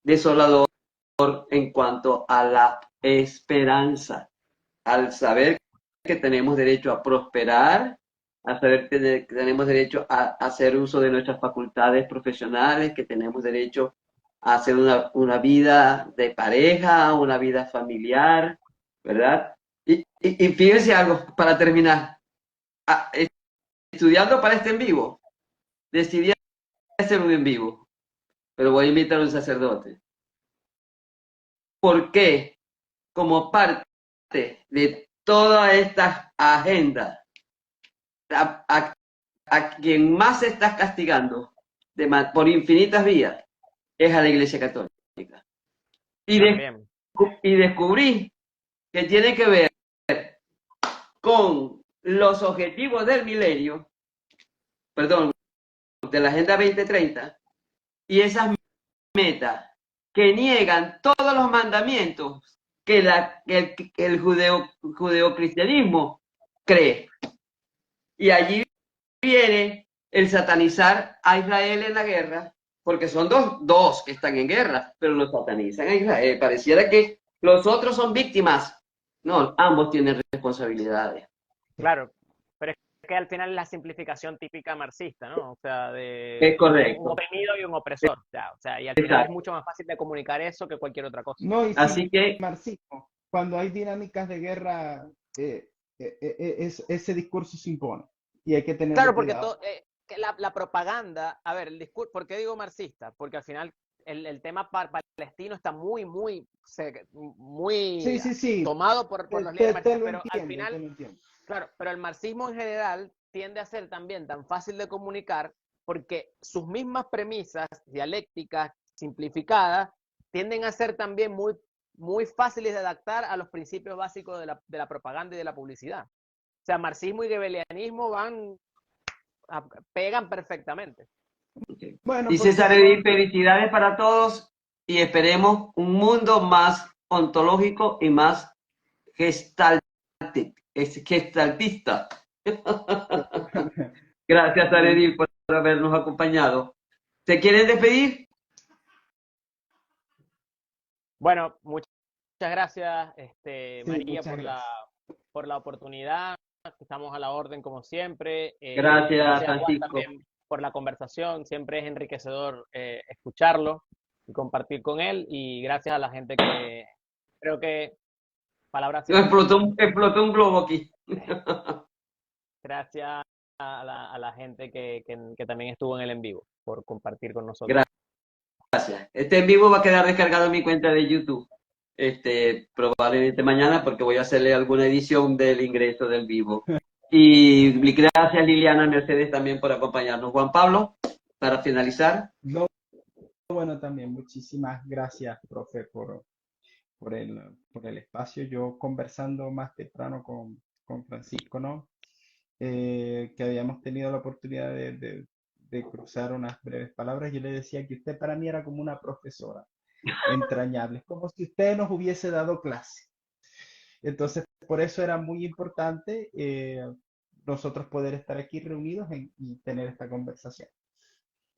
desolador en cuanto a la esperanza, al saber que tenemos derecho a prosperar, a saber que tenemos derecho a hacer uso de nuestras facultades profesionales, que tenemos derecho a hacer una vida de pareja, una vida familiar, ¿verdad? Y fíjense algo, para terminar, Ah, estudiando para este en vivo, decidí hacer un en vivo, pero voy a invitar a un sacerdote. ¿Por qué? Como parte de toda esta agenda, a, a- a quien más se está castigando por infinitas vías es a la Iglesia Católica. Y, También. y descubrí que tiene que ver con los objetivos del milenio, perdón, de la Agenda 2030, y esas metas que niegan todos los mandamientos que el judeocristianismo cree. Y allí viene el satanizar a Israel en la guerra, porque son dos que están en guerra, pero lo satanizan a Israel. Pareciera que los otros son víctimas. No, ambos tienen responsabilidades. Claro, pero es que al final es la simplificación típica marxista, ¿no? O sea, Es de un correcto. oprimido y un opresor. O sea, y al final es Exacto. mucho más fácil de comunicar eso que cualquier otra cosa. No, y sin Así que, marxismo, cuando hay dinámicas de guerra, ese discurso se impone y hay que tenerle Claro, porque cuidado. que la propaganda, a ver, el discurso, ¿por qué digo marxista? Porque al final el tema palestino está muy Sí, sí, sí, tomado por te, los líderes te- te marxistas, lo pero al entiendo, te final, lo entiendo. claro, pero el marxismo en general tiende a ser también tan fácil de comunicar porque sus mismas premisas dialécticas simplificadas tienden a ser también muy fáciles de adaptar a los principios básicos de la propaganda y de la publicidad. O sea, marxismo y gebelianismo pegan perfectamente. Bueno, dice pues César señor, Edith, felicidades para todos y esperemos un mundo más ontológico y más gestaltista. Gracias, muy, Edith, por habernos acompañado. ¿Se quieren despedir? Bueno, muchas gracias, sí, María, muchas gracias. por la oportunidad. Estamos a la orden como siempre. Gracias, Gracias, Juan, Francisco. también por la conversación. Siempre es enriquecedor escucharlo y compartir con él. Y gracias a la gente que creo que palabras simples. Explotó un globo aquí. Gracias a la gente que también estuvo en el en vivo por compartir con nosotros. Gracias. Este en vivo va a quedar descargado en mi cuenta de YouTube. Probablemente mañana, porque voy a hacerle alguna edición del ingreso del vivo. Y gracias Liliana, Mercedes también por acompañarnos. Juan Pablo, para finalizar. No, bueno, también muchísimas gracias, profe, por el espacio. Yo conversando más temprano con Francisco, ¿no? Que habíamos tenido la oportunidad de cruzar unas breves palabras, yo le decía que usted para mí era como una profesora entrañable, como si usted nos hubiese dado clase. Entonces, por eso era muy importante nosotros poder estar aquí reunidos y tener esta conversación.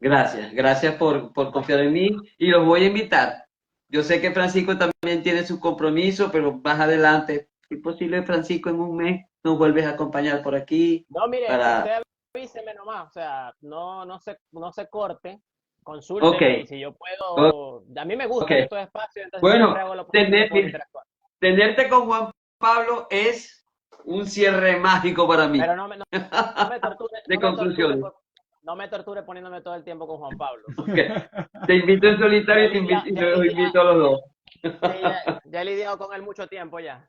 Gracias por confiar en mí y los voy a invitar. Yo sé que Francisco también tiene su compromiso, pero más adelante, si es posible, Francisco, en un mes nos vuelves a acompañar por aquí No, mire, para... usted avíseme nomás, o sea, no se corte, Ok, consúlteme y si yo puedo, a mí me ok. gustan estos espacios, entonces Bueno, siempre hago lo posible por interactuar. tenerte con Juan Pablo es un cierre mágico para mí. Pero no me torture, De conclusiones. no me torture poniéndome todo el tiempo con Juan Pablo. Okay. Te invito en solitario y los invito a los dos. Ya he lidiado con él mucho tiempo ya.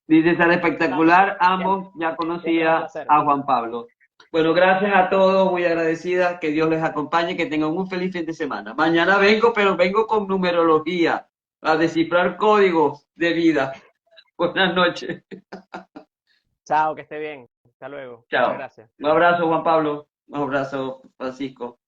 Dice ser espectacular, ambos ya conocía a Juan Pablo. Bueno, gracias a todos, muy agradecida, que Dios les acompañe, que tengan un feliz fin de semana. Mañana vengo, pero vengo con numerología, a descifrar códigos de vida. Buenas noches. Chao, que esté bien. Hasta luego. Chao. Muchas gracias. Un abrazo, Juan Pablo. Un abrazo, Francisco.